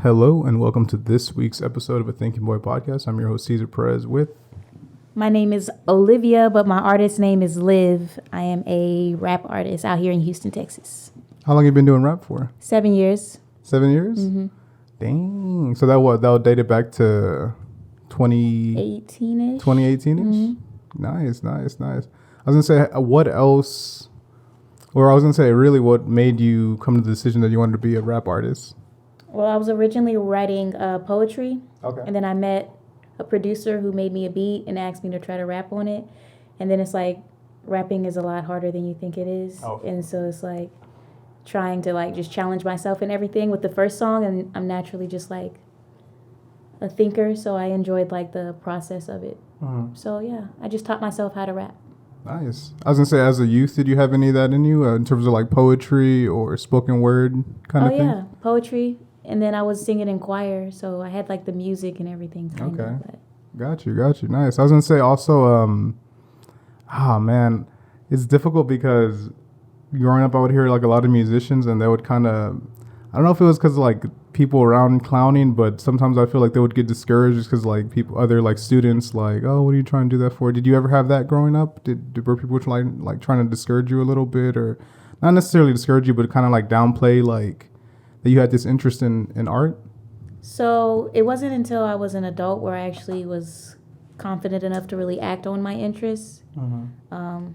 Hello and welcome to this week's episode of a Thinking Boy podcast. I'm your host Cesar Perez with. My name is Olivia, but my artist name is Liv. I am a rap artist out here in Houston, Texas. How long have you been doing rap for? 7 years. 7 years? Mm-hmm. Dang. So that dated back to 18-ish. 2018-ish? Mm-hmm. Nice. I was going to say, what else, or I was going to say, really what made you come to the decision that you wanted to be a rap artist? Well, I was originally writing poetry. Okay. And then I met a producer who made me a beat and asked me to try to rap on it. And then it's like, rapping is a lot harder than you think it is. Oh. And so it's like trying to like just challenge myself and everything with the first song. And I'm naturally just like a thinker. So I enjoyed like the process of it. Mm-hmm. So yeah, I just taught myself how to rap. Nice. I was going to say, as a youth, did you have any of that in you in terms of like poetry or spoken word kind of thing? Oh yeah, poetry. And then I was singing in choir, so I had like the music and everything. Okay. But. Got you. Nice. I was gonna say also, man, it's difficult because growing up, I would hear like a lot of musicians, and they would kind of, I don't know if it was because like people around clowning, but sometimes I feel like they would get discouraged just because like other like students, like, oh, what are you trying to do that for? Did you ever have that growing up? Were people like trying to discourage you a little bit, or not necessarily discourage you, but kind of like downplay like that you had this interest in art? So it wasn't until I was an adult where I actually was confident enough to really act on my interests. Mm-hmm.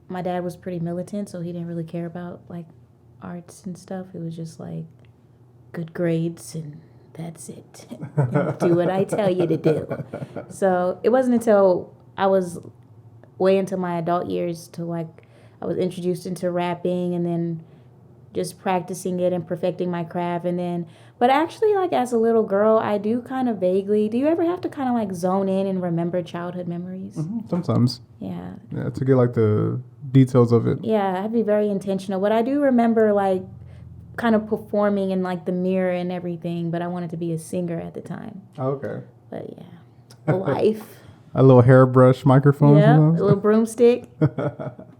My dad was pretty militant, so he didn't really care about like arts and stuff. It was just like good grades and that's it. Do what I tell you to do. So it wasn't until I was way into my adult years to like I was introduced into rapping and then just practicing it and perfecting my craft. And then, but actually like as a little girl, I do kind of vaguely, do you ever have to kind of like zone in and remember childhood memories? Mm-hmm. Sometimes. Yeah, to get like the details of it. Yeah, I have to be very intentional. But I do remember like kind of performing in like the mirror and everything, but I wanted to be a singer at the time. Oh, okay. But yeah, life. A little hairbrush microphone. Yeah, a little broomstick.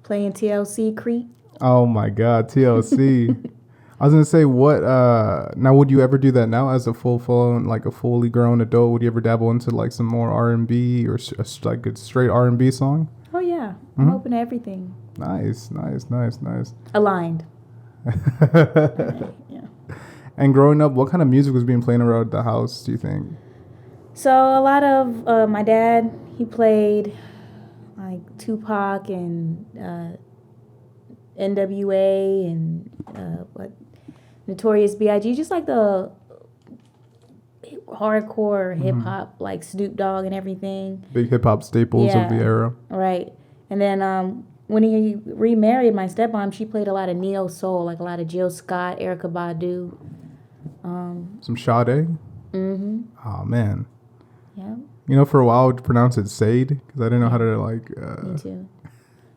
Playing TLC Creep. Oh my God, TLC. I was gonna say, what? Now, would you ever do that now as a fully grown adult? Would you ever dabble into like some more R&B or like a straight R&B song? Oh yeah, Mm-hmm. I'm open to everything. Nice. Aligned. Right, yeah. And growing up, what kind of music was being playing around the house, do you think? So a lot of my dad, he played like Tupac and NWA and Notorious B.I.G. Just like the hardcore hip hop, like Snoop Dogg and everything. Big hip hop staples of the era. Right. And then when he remarried my stepmom, she played a lot of neo soul, like a lot of Jill Scott, Erykah Badu. Some Sade. Mm-hmm. Oh man. Yeah. You know, for a while I would pronounce it Sade because I didn't know how to like. Me too.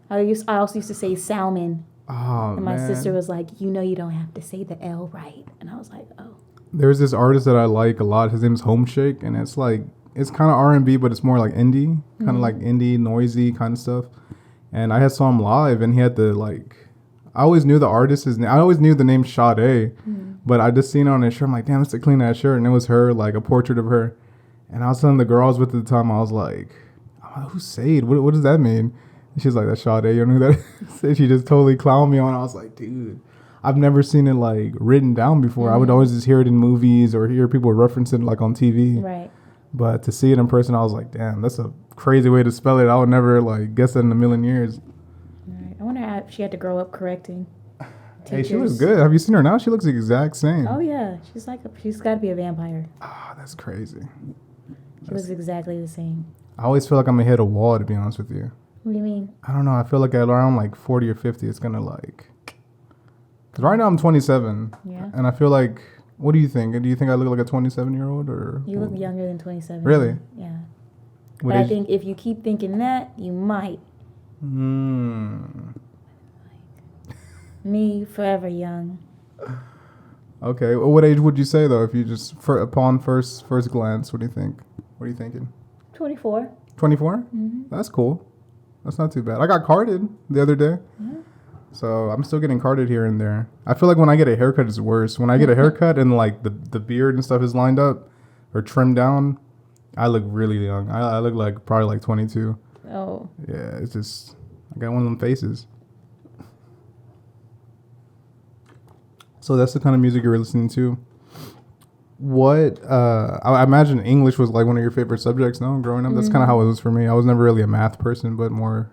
I also used to say salmon. Oh, and my man. sister was like, you know, you don't have to say the L right. And I was like, oh. There's this artist that I like a lot. His name's Home Shake, and it's like it's kind of R&B, but it's more like indie, kind of like indie, noisy kind of stuff. And I had saw him live, and he had the like. I always knew the artist's name. I always knew the name Sade, but I just seen it on his shirt. I'm like, damn, that's a clean ass shirt, and it was her, like a portrait of her. And I was telling the girl I was with at the time, I was like, who's Sade? What does that mean? And she's like, that's Sade. You know who that is? She just totally clowned me on. I was like, dude, I've never seen it like written down before. I would always just hear it in movies or hear people reference it like on TV. Right. But to see it in person, I was like, damn, that's a crazy way to spell it. I would never like guess that in a million years. Right. I wonder if she had to grow up correcting Hey, teachers. she looks good. Have you seen her now? She looks the exact same. Oh yeah, she's got to be a vampire. Ah, that's crazy. She looks exactly the same. I always feel like I'm gonna hit a wall, to be honest with you. What do you mean? I don't know. I feel like at around like 40 or 50, it's gonna like. Cause right now I'm 27. Yeah. And I feel like, what do you think? Do you think I look like a 27-year-old or? You look younger than 27. Really? Yeah. What But I age? think if you keep thinking that, you might. Me, forever young. Okay. Well, what age would you say though? If you just upon first glance, what do you think? What are you thinking? 24. 24? Mm-hmm. That's cool. That's not too bad. I got carded the other day. Yeah. So I'm still getting carded here and there. I feel like when I get a haircut, it's worse. When I get a haircut and like the beard and stuff is lined up or trimmed down, I look really young. I look like probably like 22. Oh. Yeah, it's just I got one of them faces. So that's the kind of music you're listening to. What I imagine English was like one of your favorite subjects, no? Growing up, that's kind of how it was for me. I was never really a math person, but more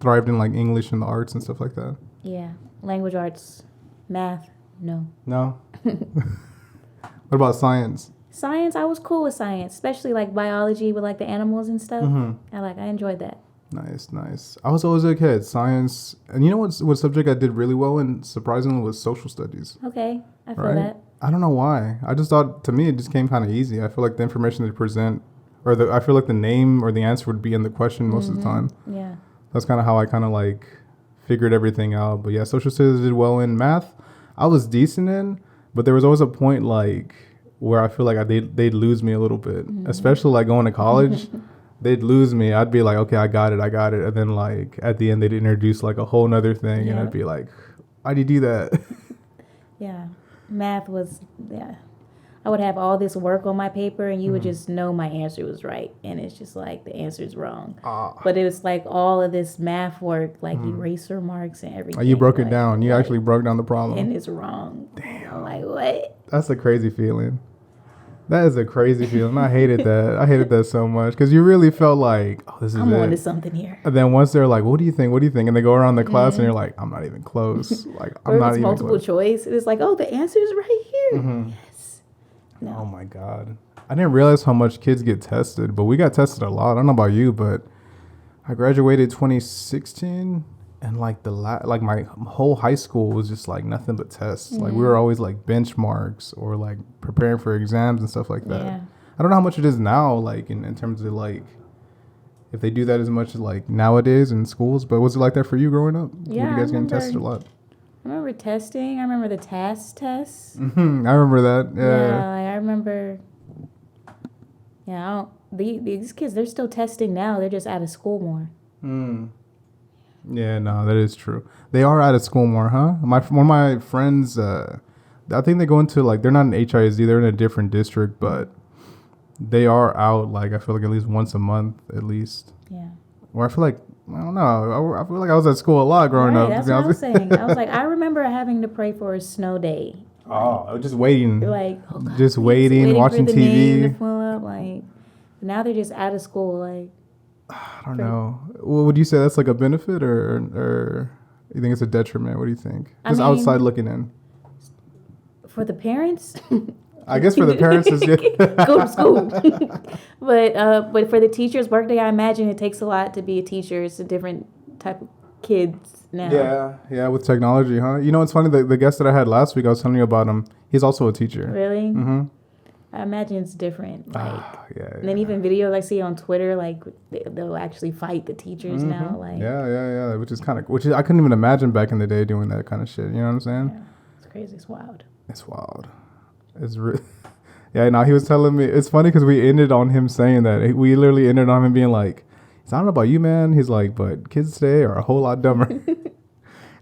thrived in like English and the arts and stuff like that. Yeah, language arts, math, no. No. What about science? Science, I was cool with science, especially like biology with like the animals and stuff. Mm-hmm. I enjoyed that. Nice. I was always a kid. Science, and you know what subject I did really well in, surprisingly, was social studies. Okay, I feel Right? that. I don't know why. I just thought, to me, it just came kind of easy. I feel like the information they present, or I feel like the name or the answer would be in the question most of the time. Yeah. That's kind of how I kind of like figured everything out. But yeah, social studies did well in. Math, I was decent in, but there was always a point like where I feel like they'd lose me a little bit, especially like going to college. They'd lose me. I'd be like, okay, I got it. And then like at the end, they'd introduce like a whole nother thing, and I'd be like, why do you do that? Yeah, math was, yeah. I would have all this work on my paper, and you would just know my answer was right, and it's just like the answer's wrong. But it was like all of this math work, like eraser marks and everything. Oh, you broke it like, down. You actually broke down the problem. and it's wrong. Damn. I'm like, what? That's a crazy feeling. That is a crazy feeling. I hated that. I hated that so much because you really felt like, oh, this is I'm it. on to something here. And then once they're like, what do you think? And they go around the class and you're like, I'm not even close. Like, Or I'm if not it's even multiple close. choice, it's like, oh, the answer is right here. Yes. No. Oh my God. I didn't realize how much kids get tested, but we got tested a lot. I don't know about you, but I graduated 2016 and like like my whole high school was just like nothing but tests. Like we were always like benchmarks or like preparing for exams and stuff like that. Yeah. I don't know how much it is now, like in terms of like if they do that as much as like nowadays in schools, but was it like that for you growing up? Yeah, Were you guys I getting remember- tested a lot? I remember testing. I remember the TAS tests. I remember that. Yeah. Like I remember. Yeah, I don't, these kids, they're still testing now. They're just out of school more. Yeah, no, that is true. They are out of school more, huh? One of my friends, I think they go into like they're not in HISD, they're in a different district, but they are out like I feel like at least once a month, at least. Yeah. Or I feel like I don't know. I feel like I was at school a lot growing Right, up. that's what I was saying. I was like, I remember having to pray for a snow day. Oh, I was just waiting. You're like, oh God, Just please, waiting, watching for the name TV. to pull up. Like now they're just out of school. Like I don't know. Well, would you say that's like a benefit or you think it's a detriment? What do you think? I Just mean, outside looking in. for the parents, I guess for the parents, it's go to school. but for the teachers' workday, I imagine it takes a lot to be a teacher. It's a different type of kids now. Yeah, with technology, huh? You know, it's funny, the guest that I had last week, I was telling you about him. He's also a teacher. Really? Mm-hmm. I imagine it's different. Like, Yeah. and then even videos I see on Twitter, like they'll actually fight the teachers now. Like, Yeah. Which is I couldn't even imagine back in the day doing that kind of shit. You know what I'm saying? yeah, it's crazy. It's wild. It's wild. It's yeah. No, he was telling me. It's funny because we ended on him saying that. We literally ended on him being like, "I don't know about you, man." He's like, "But kids today are a whole lot dumber."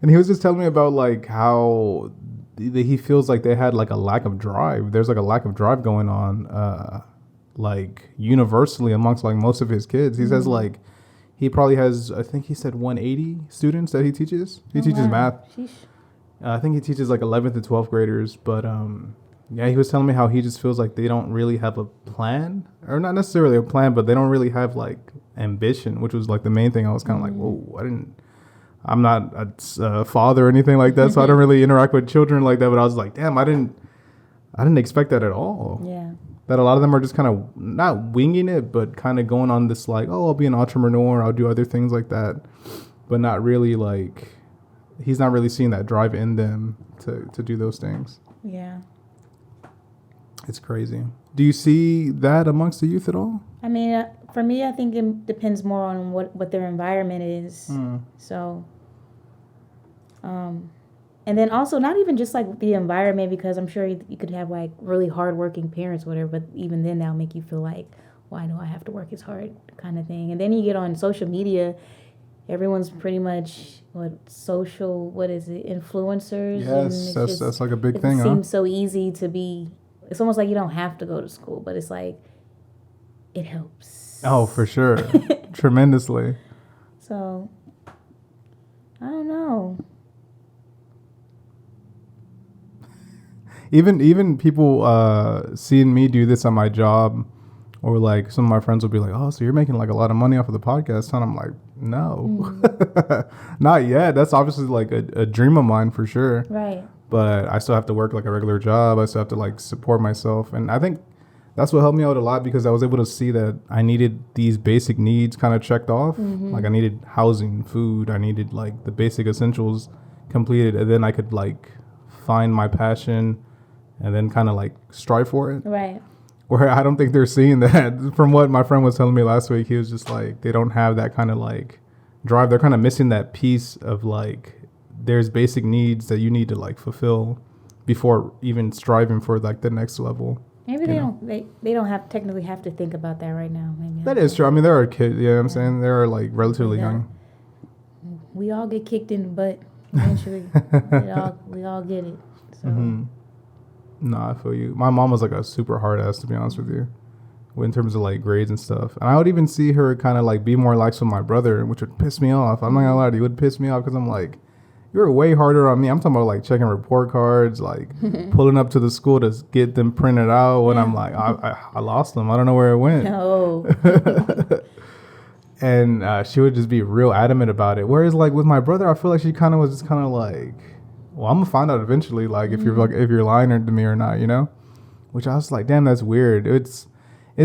And he was just telling me about like how he feels like they had like a lack of drive. There's like a lack of drive going on, like universally amongst like most of his kids. He says like he probably has, I think he said 180 students that he teaches. He teaches wow. math. Sheesh. I think he teaches like 11th and 12th graders, but yeah, he was telling me how he just feels like they don't really have a plan, or not necessarily a plan, but they don't really have like ambition, which was like the main thing. I was kind of like, whoa, I'm not a father or anything like that, so I don't really interact with children like that. But I was like, damn, I didn't expect that at all. Yeah. That a lot of them are just kind of not winging it, but kind of going on this like, oh, I'll be an entrepreneur, I'll do other things like that, but not really like, he's not really seeing that drive in them to do those things. Yeah. It's crazy. Do you see that amongst the youth at all? I mean, for me, I think it depends more on what their environment is. So, and then also not even just like the environment, because I'm sure you could have like really hardworking parents, or whatever. But even then, that'll make you feel like, why do I have to work as hard, kind of thing. And then you get on social media, everyone's pretty much what is it, influencers? Yes, that's like a big thing, It huh? seems so easy to be. It's almost like you don't have to go to school, but it's like it helps. Oh, for sure. Tremendously. So I don't know. Even people seeing me do this on my job, or like some of my friends will be like, "Oh, so you're making like a lot of money off of the podcast?" And I'm like, "No, not yet. That's obviously like a dream of mine for sure. Right. But I still have to work like a regular job. I still have to like support myself, and I think that's what helped me out a lot because I was able to see that I needed these basic needs kind of checked off. Like I needed housing, food. I needed like the basic essentials completed, and then I could like find my passion and then kind of like strive for it. Right. Where I don't think they're seeing that. From what my friend was telling me last week, he was just like, they don't have that kind of like drive. They're kind of missing that piece of like, there's basic needs that you need to like fulfill before even striving for like the next level. Maybe they don't have technically have to think about that right now. Maybe that is true. I mean, there are kids, you know what I'm saying? They are like relatively young. We all get kicked in the butt eventually. we all get it. So. No, I feel you. My mom was like a super hard ass, to be honest with you, in terms of like grades and stuff. And I would even see her kind of like be more lax with my brother, which would piss me off. I'm not gonna lie to you, it would piss me off because I'm like, you're way harder on me. I'm talking about like checking report cards, like pulling up to the school to get them printed out. When I'm like, I lost them. I don't know where it went. No. And she would just be real adamant about it. Whereas like with my brother, I feel like she kind of was just kind of like, well, I'm gonna find out eventually, like if you're like if you're lying to me or not, you know. Which I was like, damn, that's weird. It's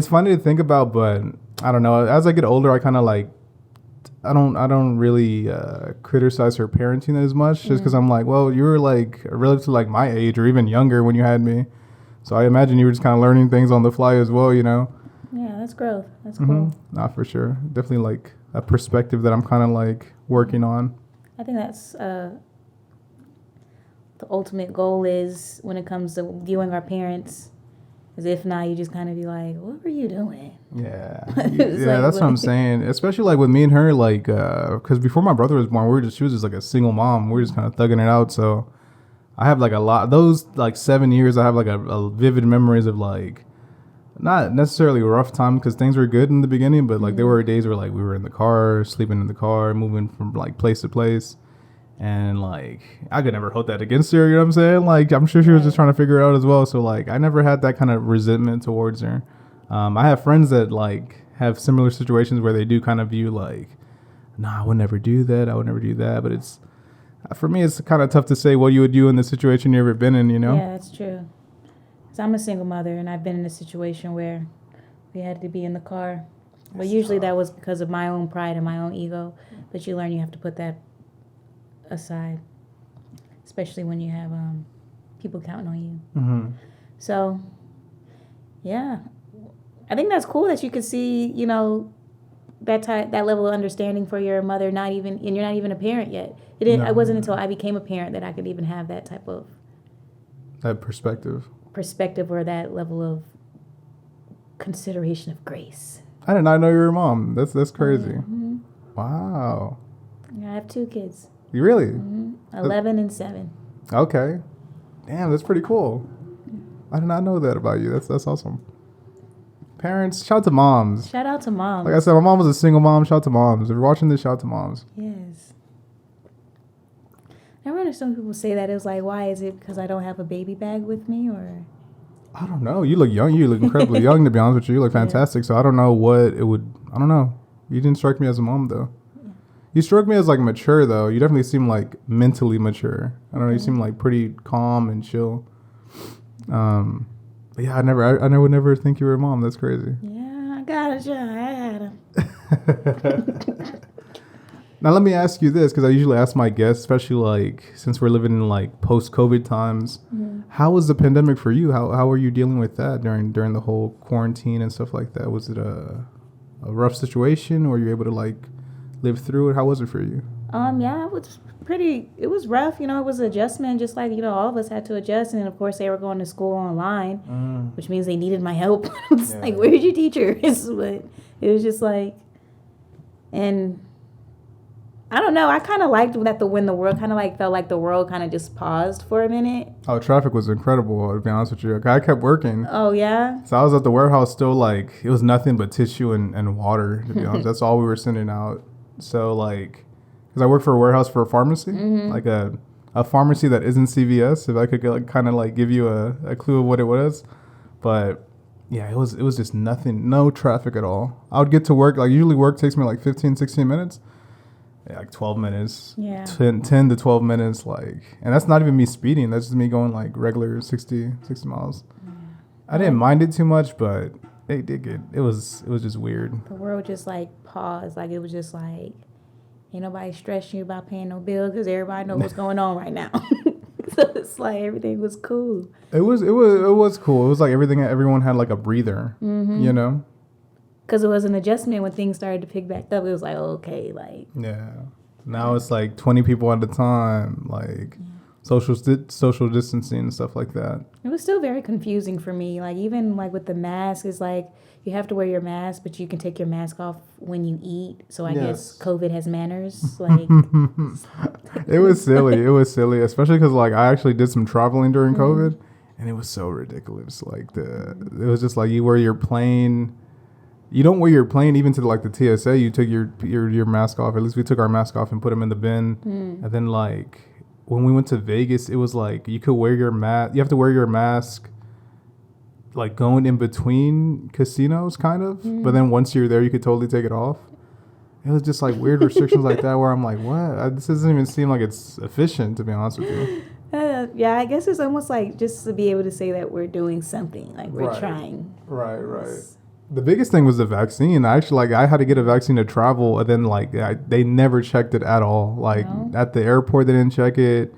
funny to think about, but I don't know. As I get older, I kind of like, I don't really criticize her parenting as much, just because I'm like, well, you were like relatively like my age or even younger when you had me, so I imagine you were just kind of learning things on the fly as well, you know. Yeah, that's growth. That's cool. Not for sure. Definitely like a perspective that I'm kind of like working on. I think that's the ultimate goal is when it comes to viewing our parents. Because if not, you just kind of be like, what were you doing? Yeah. Yeah, that's what I'm saying. Especially like with me and her, like, because before my brother was born, she was just like a single mom. We were just kind of thugging it out. So I have like a lot, those like 7 years, I have like a vivid memories of like, not necessarily a rough time because things were good in the beginning, but like there were days where like we were in the car, sleeping in the car, moving from like place to place. And like I could never hold that against her, you know what I'm saying? Like I'm sure she was just trying to figure it out as well. So like I never had that kind of resentment towards her. I have friends that like have similar situations where they do kind of view like, nah, I would never do that. I would never do that. But it's for me, it's kind of tough to say what you would do in the situation you've ever been in, you know? Yeah, that's true. Because I'm a single mother and I've been in a situation where we had to be in the car. But usually that was because of my own pride and my own ego. But you learn you have to put that aside, especially when you have people counting on you. So yeah, I think that's cool that you could see, you know, that level of understanding for your mother, and you're not even a parent yet. It wasn't until I became a parent that I could even have that type of that perspective or that level of consideration of grace. I did not know you were a mom. That's crazy. Wow. Yeah, I have 2 kids. You really? 11 and 7. Okay. Damn, that's pretty cool. I did not know that about you. That's awesome. Parents, shout out to moms. Shout out to moms. Like I said, my mom was a single mom. Shout out to moms. If you're watching this, shout out to moms. Yes. I remember some people say that. It was like, why is it because I don't have a baby bag with me, or? I don't know. You look young. You look incredibly young, to be honest with you. You look fantastic. So I don't know what it would. I don't know. You didn't strike me as a mom, though. You struck me as like mature, though. You definitely seem like mentally mature. I don't know. You seem like pretty calm and chill. But yeah, I would never think you were a mom. That's crazy. Yeah, I got a job. I had him. Now let me ask you this, because I usually ask my guests, especially like since we're living in like post-COVID times. How was the pandemic for you? How were you dealing with that during the whole quarantine and stuff like that? Was it a rough situation, or were you able to like live through it? How was it for you? Yeah, it was rough, you know. It was an adjustment, just like, you know, all of us had to adjust. And of course they were going to school online, which means they needed my help. It's like, where's your teachers? But it was just like, and I don't know. I kind of liked that when the world kind of like felt like the world kind of just paused for a minute. Oh, traffic was incredible, to be honest with you. I kept working. Oh, yeah? So I was at the warehouse still like, it was nothing but tissue and water, to be honest. That's all we were sending out. So like, because I work for a warehouse for a pharmacy, like a pharmacy that isn't CVS, if I could like, kind of like give you a clue of what it was. But yeah, it was just nothing, no traffic at all. I would get to work, like usually work takes me like 15, 16 minutes. Yeah, like 12 minutes. Yeah. 10 to 12 minutes, like, and that's not even me speeding. That's just me going like regular 60 miles. I didn't mind it too much, but it did get, it was just weird. The world just like paused. Like it was just like, ain't nobody stressing you about paying no bill because everybody knows what's going on right now. So it's like everything was cool. It was cool. It was like everyone had like a breather, you know? Because it was an adjustment when things started to pick back up. It was like, okay, like. Yeah. Now it's like 20 people at a time, like social distancing and stuff like that. It was still very confusing for me. Like even like with the mask, it's like you have to wear your mask, but you can take your mask off when you eat. So I guess COVID has manners. Like It was silly, especially because like I actually did some traveling during COVID, and it was so ridiculous. Like it was just like you wear your plane. You don't wear your plane even to like the TSA. You took your mask off. At least we took our mask off and put them in the bin. And then like when we went to Vegas, it was like you could wear your mask. You have to wear your mask like going in between casinos, kind of. But then once you're there, you could totally take it off. It was just like weird restrictions like that where I'm like, what? This doesn't even seem like it's efficient, to be honest with you. Yeah, I guess it's almost like just to be able to say that we're doing something, like we're trying. Right. The biggest thing was the vaccine. I had to get a vaccine to travel, and then like they never checked it at all. Like at the airport, they didn't check it.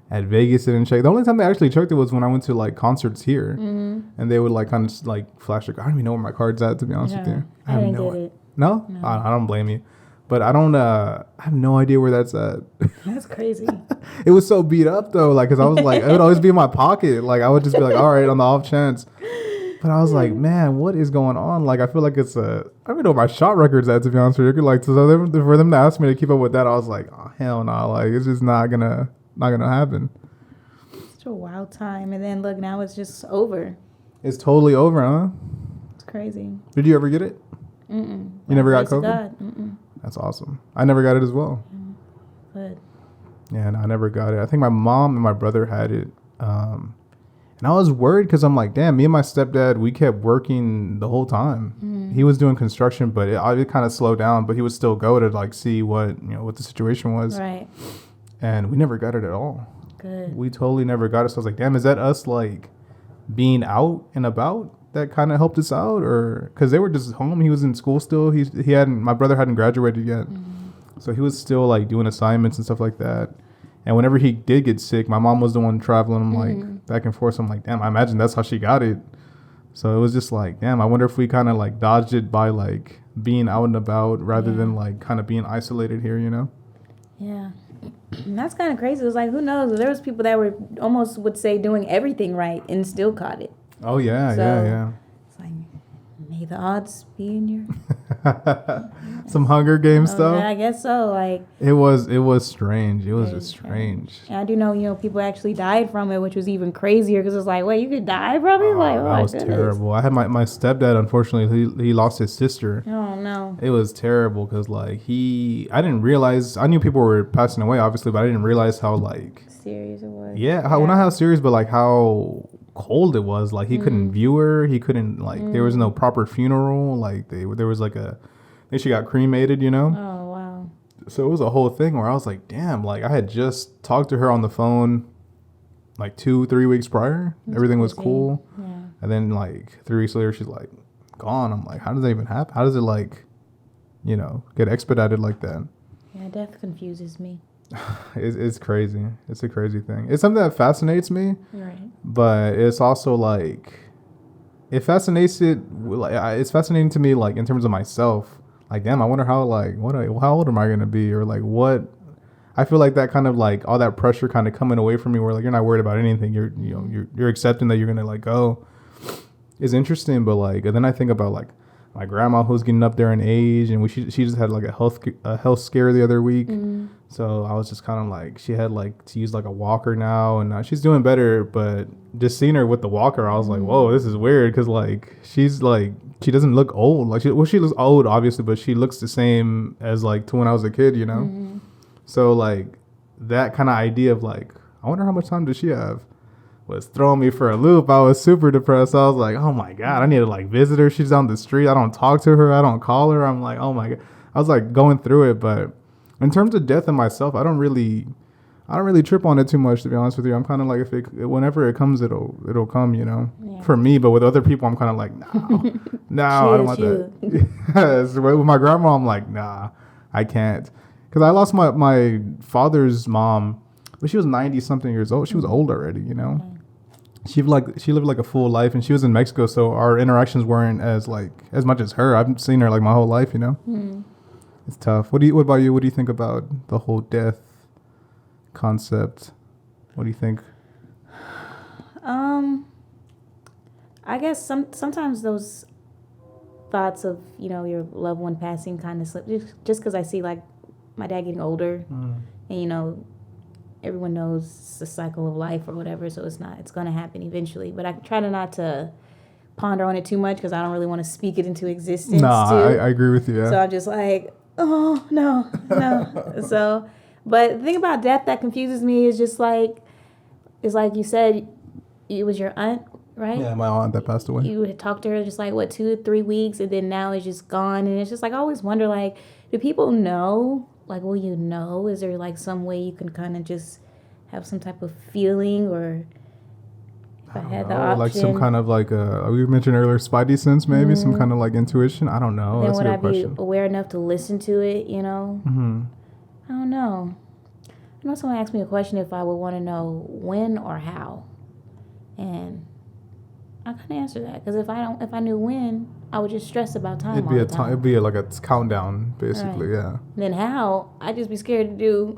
At Vegas, they didn't check. The only time they actually checked it was when I went to like concerts here, and they would like kind of like flash. Like, I don't even know where my card's at, to be honest with you. I didn't get it. No? I don't blame you, but I don't. I have no idea where that's at. That's crazy. It was so beat up though, like, cause I was like, it would always be in my pocket. Like I would just be like, all right, on the off chance. But I was like, man, what is going on? Like, I feel like it's I don't even know where my shot record's at, to be honest with you. Like, so for them to ask me to keep up with that, I was like, oh, hell no. Like, it's just not gonna happen. It's a wild time. And then look, now it's just over. It's totally over, huh? It's crazy. Did you ever get it? Mm-mm. You never got COVID? God. Mm-mm. That's awesome. I never got it as well. Good. Yeah, no, I never got it. I think my mom and my brother had it. And I was worried because I'm like, damn, me and my stepdad, we kept working the whole time. He was doing construction, but it kind of slowed down, but he would still go to like see what the situation was. Right. And we never got it at all. Good. We totally never got it. So I was like, damn, is that us like being out and about that kind of helped us out? Or because they were just home. He was in school still. My brother hadn't graduated yet. So he was still like doing assignments and stuff like that. And whenever he did get sick, my mom was the one traveling him like back and forth. So I'm like, damn, I imagine that's how she got it. So it was just like, damn, I wonder if we kind of like dodged it by like being out and about rather than like kind of being isolated here, Yeah. And that's kind of crazy. It was like, who knows? There was people that were almost would say doing everything right and still caught it. Oh, yeah, yeah. It's like, may the odds be in your... Some Hunger Games stuff. Yeah, I guess so. Like it was strange. It was just strange. And I do know, people actually died from it, which was even crazier because it's like, wait, you could die from it? Like, that was terrible. I had my stepdad. Unfortunately, he lost his sister. Oh no! It was terrible because like I didn't realize. I knew people were passing away, obviously, but I didn't realize how like serious it was. Yeah, well, not how serious, but like how cold it was. Like he couldn't view her. He couldn't like. There was no proper funeral. Like there was like I think she got cremated, Oh, wow. So it was a whole thing where I was like, damn, like I had just talked to her on the phone like 2-3 weeks prior. That's everything crazy. Was cool. Yeah. And then like 3 weeks later, she's like gone. I'm like, how does that even happen? How does it like, get expedited like that? Yeah, death confuses me. It's crazy. It's a crazy thing. It's something that fascinates me. Right. But it's also like, it's fascinating to me like in terms of myself. Like, damn, I wonder how old am I going to be? Or like what, I feel like that kind of like all that pressure kind of coming away from me where like, you're not worried about anything. You're accepting that you're going to like go is interesting. But like, and then I think about like my grandma who's getting up there in age, and she just had like a health scare the other week. So I was just kind of like, she had like to use like a walker now, and she's doing better. But just seeing her with the walker, I was like, whoa, this is weird, because like she's like, she doesn't look old. Like she looks old obviously, but she looks the same as like to when I was a kid, you know. So like that kind of idea of like, I wonder how much time does she have, was throwing me for a loop. I was super depressed. I was like, oh my God, I need to like visit her. She's down the street. I don't talk to her. I don't call her. I'm like, oh my God. I was like going through it. But in terms of death and myself, I don't really trip on it too much, to be honest with you. I'm kind of like, whenever it comes, it'll come, you know, for me. But with other people, I'm kind of like, no, I don't want that. Yes. With my grandma, I'm like, nah, I can't. Because I lost my father's mom, but she was 90 something years old. She was old already, you know. She lived like a full life, and she was in Mexico, so our interactions weren't as much as her. I've seen her like my whole life, you know. It's tough. What about you? What do you think about the whole death concept? What do you think? I guess sometimes those thoughts of, you know, your loved one passing kind of slip, just because I see like my dad getting older, and you know, everyone knows it's the cycle of life or whatever, so it's going to happen eventually. But I try not to ponder on it too much, because I don't really want to speak it into existence. I agree with you. Yeah. So I'm just like, oh no. So, but the thing about death that confuses me is just like, it's like you said, it was your aunt, right? Yeah, my aunt that passed away. You had talked to her just like, 2 or 3 weeks, and then now it's just gone. And it's just like, I always wonder, like, do people know? Like, will you know? Is there like some way you can kind of just have some type of feeling, or if I had the option, like some kind of like we mentioned earlier, spidey sense, maybe some kind of like intuition. I don't know. Then that's would a good I question. be aware enough to listen to it? You know, I don't know. I know someone asked me a question if I would want to know when or how, and I couldn't answer that, because if I knew when, I would just stress about time. It'd be like a countdown, basically. Right. Yeah. Then how? I'd just be scared to do.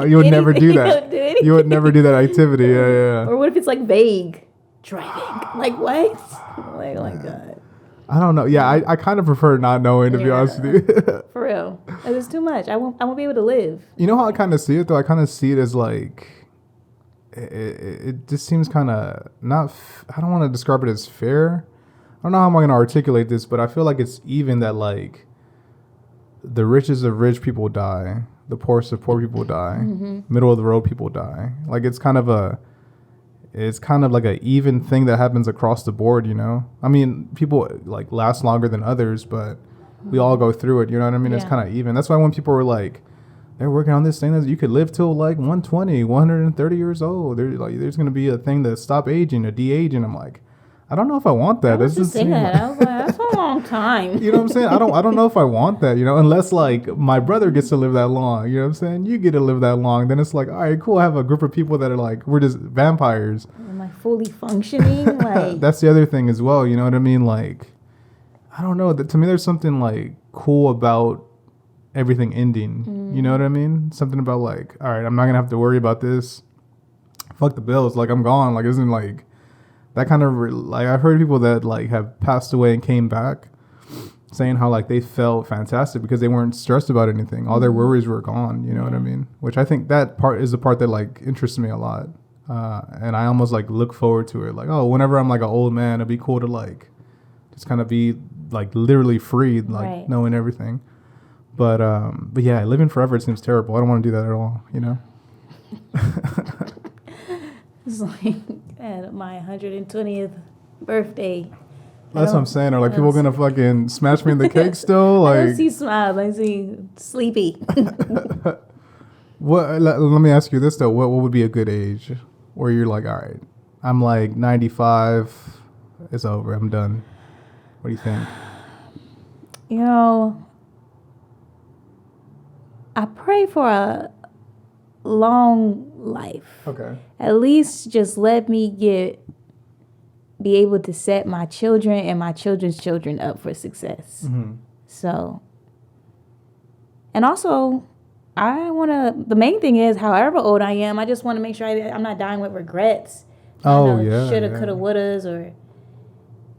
You would never do that. You would never do that activity. Yeah. Or what if it's like vague driving? Like what? Like, oh my God. I don't know. Yeah, I kind of prefer not knowing, to be honest with you. For real, it's too much. I won't be able to live. You know how I kind of see it though? I kind of see it as like, it just seems kind of not. I don't want to describe it as fair. I don't know how I'm going to articulate this, but I feel like it's even that like the richest of rich people die, the poorest of poor people die, middle of the road people die. Like it's kind of like a even thing that happens across the board, you know? I mean, people like last longer than others, but we all go through it, you know what I mean? Yeah. It's kind of even. That's why when people were like, they're working on this thing that you could live till like 120, 130 years old. There's going to be a thing that stop aging, a de-aging. I'm like, I don't know if I want that. I was just saying that. I was like, that's a long time. You know what I'm saying? I don't know if I want that, you know, unless like my brother gets to live that long. You know what I'm saying? You get to live that long. Then it's like, all right, cool. I have a group of people that are like, we're just vampires. Am I fully functioning? Like that's the other thing as well. You know what I mean? Like, I don't know. To me, there's something like cool about everything ending. You know what I mean? Something about like, all right, I'm not going to have to worry about this. Fuck the bills. Like I'm gone. Like isn't like that kind of like I've heard people that like have passed away and came back saying how like they felt fantastic because they weren't stressed about anything. All their worries were gone. You know what I mean? Which I think that part is the part that like interests me a lot. And I almost like look forward to it. Like, oh, whenever I'm like an old man, it'd be cool to like just kind of be like literally free, like knowing everything. But yeah, living forever, it seems terrible. I don't want to do that at all, you know? It's like at my 120th birthday. That's what I'm saying. Are like people gonna fucking smash me in the cake still? Like I don't see smiles. I see sleepy. What? Let me ask you this though. What would be a good age where you're like, all right, I'm like 95. It's over. I'm done. What do you think? You know, I pray for a long life. Okay. At least just let me be able to set my children and my children's children up for success. Mm-hmm. So, and also, the main thing is, however old I am, I just want to make sure I'm not dying with regrets. Oh, yeah. Shoulda, coulda, wouldas, or,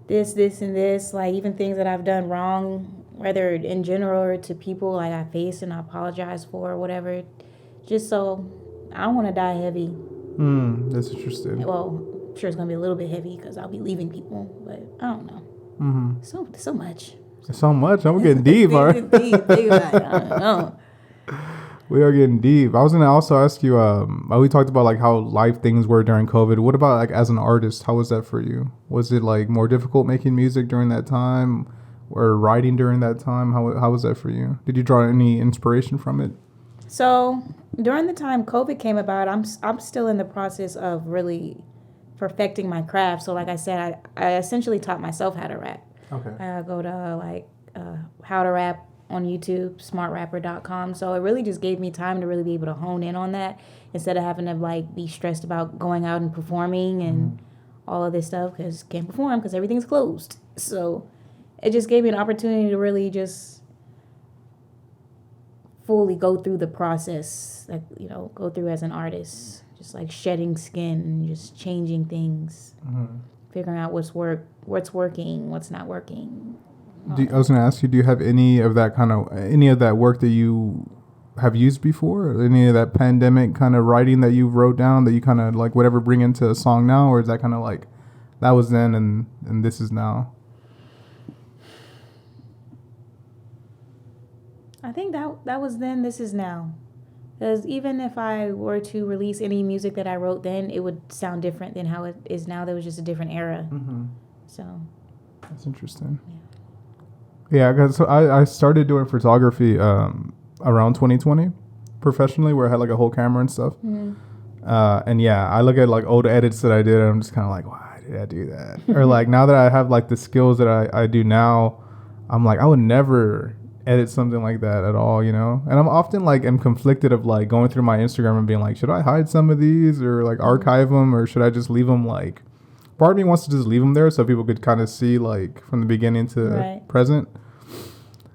this, and this. Like, even things that I've done wrong, whether in general or to people, like, I faced and I apologize for or whatever. Just so I don't want to die heavy. That's interesting. Well, I'm sure it's going to be a little bit heavy because I'll be leaving people, but I don't know. So much. So much. I'm getting deep, all right? Think about it. I don't know. We are getting deep. I was gonna also ask you. We talked about like how life things were during COVID. What about like as an artist? How was that for you? Was it like more difficult making music during that time, or writing during that time? How was that for you? Did you draw any inspiration from it? So during the time COVID came about, I'm still in the process of really perfecting my craft. So like I said, I essentially taught myself how to rap. Okay. I go to like how to rap on YouTube, smartrapper.com. So it really just gave me time to really be able to hone in on that instead of having to like be stressed about going out and performing and all of this stuff because can't perform because everything's closed. So it just gave me an opportunity to really just fully go through the process, like, you know, go through as an artist, just like shedding skin and just changing things, figuring out what's working, what's not working. I was going to ask you, do you have any of that work that you have used before? Any of that pandemic kind of writing that you wrote down that you kind of like whatever bring into a song now? Or is that kind of like that was then and this is now? I think that was then, this is now. Because even if I were to release any music that I wrote then, it would sound different than how it is now. There was just a different era. So. That's interesting. Yeah, because I started doing photography around 2020 professionally, where I had like a whole camera and stuff. And yeah, I look at like old edits that I did, and I'm just kind of like, why did I do that? Or like now that I have like the skills that I do now, I'm like, I would never edit something like that at all, you know? And I'm often like, I'm conflicted of like going through my Instagram and being like, should I hide some of these or like archive them, or should I just leave them like, part of me wants to just leave them there so people could kind of see like from the beginning to present.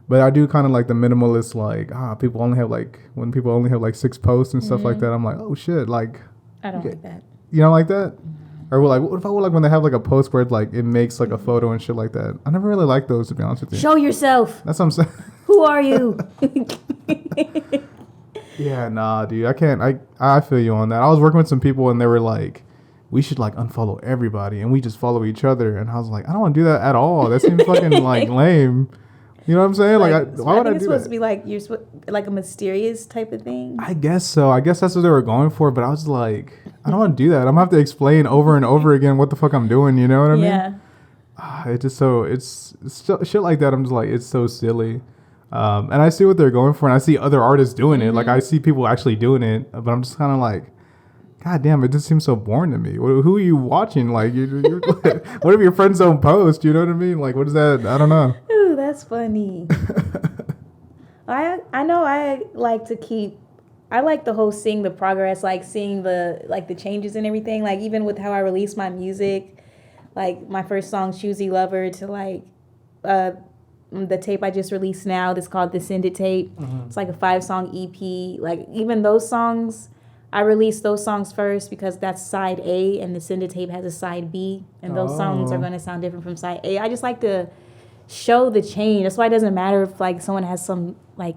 But I do kind of like the minimalist, like, people only have like, when people only have like 6 posts and stuff like that, I'm like, oh shit, like. I don't like that. You don't like that? Or like, what if I would like when they have like a post where it's like, it makes like a photo and shit like that? I never really liked those, to be honest with you. Show yourself. That's what I'm saying. Who are you? Yeah, nah, dude, I can't. I feel you on that. I was working with some people and they were like, we should like unfollow everybody and we just follow each other. And I was like, I don't want to do that at all. That seems fucking like lame. You know what I'm saying? Like why would I do that? It's supposed to be like like a mysterious type of thing. I guess so. I guess that's what they were going for. But I was like, I don't want to do that. I'm gonna have to explain over and over again what the fuck I'm doing. You know what I mean? Yeah. It's just so it's shit like that. I'm just like, it's so silly. And I see what they're going for, and I see other artists doing it. Like I see people actually doing it, but I'm just kind of like, God damn, it just seems so boring to me. Who are you watching? Like, you're what if your friends don't post? You know what I mean? Like, what is that? I don't know. Ooh, that's funny. I know I like the whole seeing the progress, like seeing the changes and everything. Like even with how I release my music, like my first song, Choosy Lover, to like the tape I just released now that's called the Send It tape. It's like a 5-song EP. Like even those songs, I released those songs first because that's side A and the Send It tape has a side B, and those songs are going to sound different from side A. I just like to show the change. That's why it doesn't matter if like someone has some like,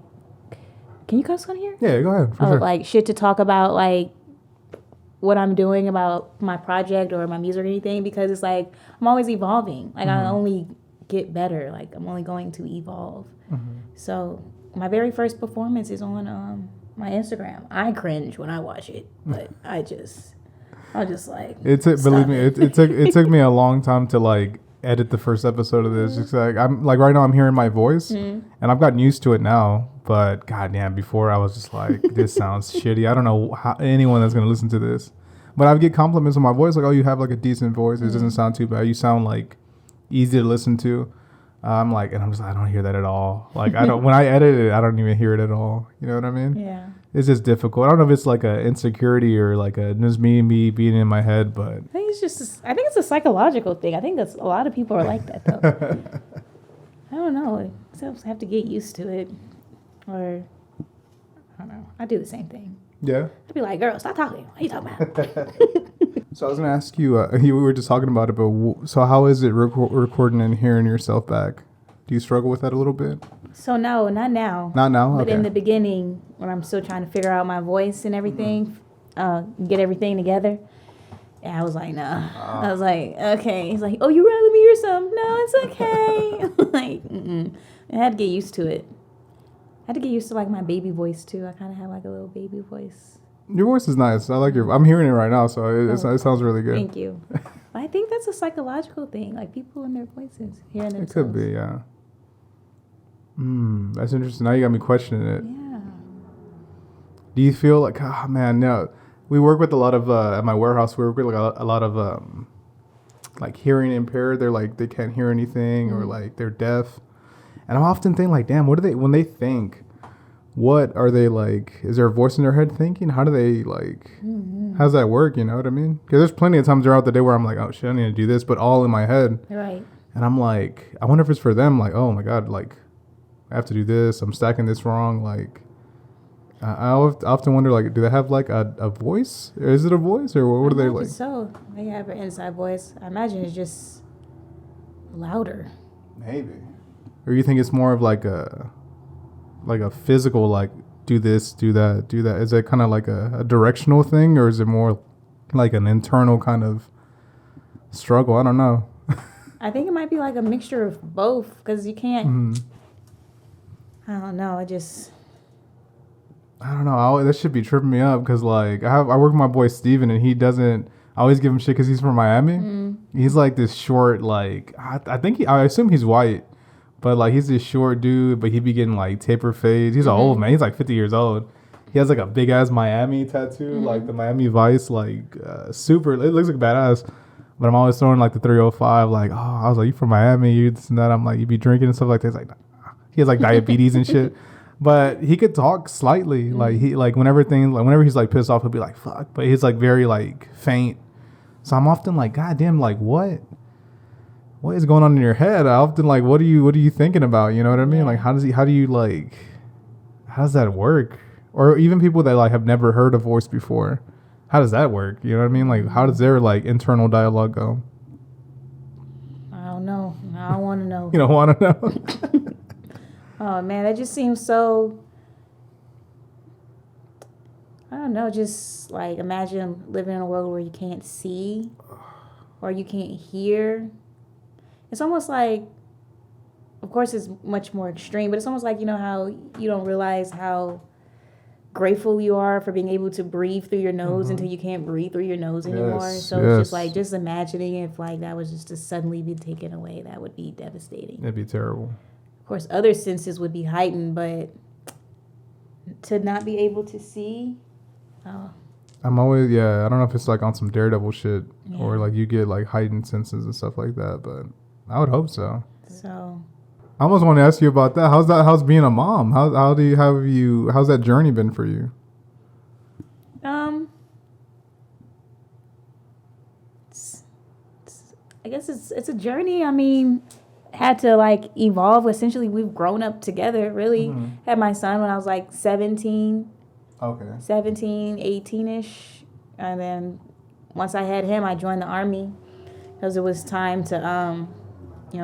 can you cuss on here? Yeah, go ahead. For sure. Like shit to talk about, like what I'm doing about my project or my music or anything, because it's like I'm always evolving. Like I only get better. Like I'm only going to evolve. So my very first performance is on my Instagram. I cringe when I watch it, but I just like, believe me, it took me a long time to like edit the first episode of this. It's like I'm like right now I'm hearing my voice and I've gotten used to it now, but goddamn, before I was just like, this sounds shitty. I don't know how anyone that's gonna listen to this, but I get compliments on my voice, like, oh, you have like a decent voice. It doesn't sound too bad. You sound like easy to listen to. I'm like, and I'm just like, I don't hear that at all. Like I don't, when I edit it, I don't even hear it at all. You know what I mean? Yeah. It's just difficult. I don't know if it's like a insecurity or like just me being in my head, but I think it's a psychological thing. I think that's a lot of people are like that though. I don't know. Some have to get used to it, or I don't know. I do the same thing. Yeah. I'd be like, girl, stop talking. What are you talking about? So I was gonna ask you. We were just talking about it, but so how is it recording and hearing yourself back? Do you struggle with that a little bit? So no, not now. Not now. But Okay. in the beginning, when I'm still trying to figure out my voice and everything, get everything together. And I was like, nah. I was like, okay. He's like, oh, you rather me or something? No, it's okay. I'm like, I had to get used to it. I had to get used to like my baby voice too. I kind of have like a little baby voice. Your voice is nice. I like your. I'm hearing it right now, so it sounds really good. Thank you. I think that's a psychological thing, like people in their voices, hearing themselves. It could be, yeah. That's interesting. Now you got me questioning it. Yeah. Do you feel like, oh man, no. We work with a lot of at my warehouse. We work with like a lot of like hearing impaired. They're like they can't hear anything, or like they're deaf. And I'm often thinking like, damn, what do they when they think? What are they like? Is there a voice in their head thinking? How do they like? How's that work? You know what I mean? Because there's plenty of times throughout the day where I'm like, oh shit, I need to do this, but all in my head. Right. And I'm like, I wonder if it's for them. Like, oh my god, like I have to do this. I'm stacking this wrong. Like, I often wonder, like, do they have like a voice? Or is it a voice, or what are they like? So they have an inside voice. I imagine it's just louder. Maybe. Or you think it's more of like a physical, like do this, do that, do that. Is it kind of like a directional thing, or is it more like an internal kind of struggle? I don't know. I think it might be like a mixture of both, because you can't. I don't know. I don't know. That should be tripping me up because like I work with my boy Steven, and he doesn't. I always give him shit because he's from Miami. He's like this short, like I assume he's white. But, like, he's this short dude, but he be getting, like, taper fades. He's an old man. He's, like, 50 years old. He has, like, a big-ass Miami tattoo, like the Miami Vice, like, super. It looks like badass. But I'm always throwing, like, the 305, like, oh, I was like, you from Miami, you this and that. I'm like, you be drinking and stuff like that. He's like, nah. He has, like, diabetes and shit. But he could talk slightly. Like, whenever he's, like, pissed off, he'll be like, fuck. But he's, like, very, like, faint. So I'm often like, God damn, like, what is going on in your head? I often like, what are you thinking about? You know what I mean? Like, how does that work? Or even people that like have never heard a voice before, how does that work? You know what I mean? Like, how does their like internal dialogue go? I don't know. I don't want to know. You don't want to know? Oh man, that just seems so. I don't know. Just like imagine living in a world where you can't see, or you can't hear. It's almost like, of course, it's much more extreme, but it's almost like, you know, how you don't realize how grateful you are for being able to breathe through your nose until you can't breathe through your nose anymore. So it's just like, just imagining if like that was just to suddenly be taken away, that would be devastating. It'd be terrible. Of course, other senses would be heightened, but to not be able to see, I'm always, I don't know if it's like on some Daredevil shit or like you get like heightened senses and stuff like that, but I would hope so. So I almost want to ask you about that. How's being a mom? How's that journey been for you? I guess it's a journey. I mean, had to like evolve. Essentially, we've grown up together, really. Had my son when I was like 17. Okay. 17, 18-ish. And then once I had him, I joined the Army because it was time to,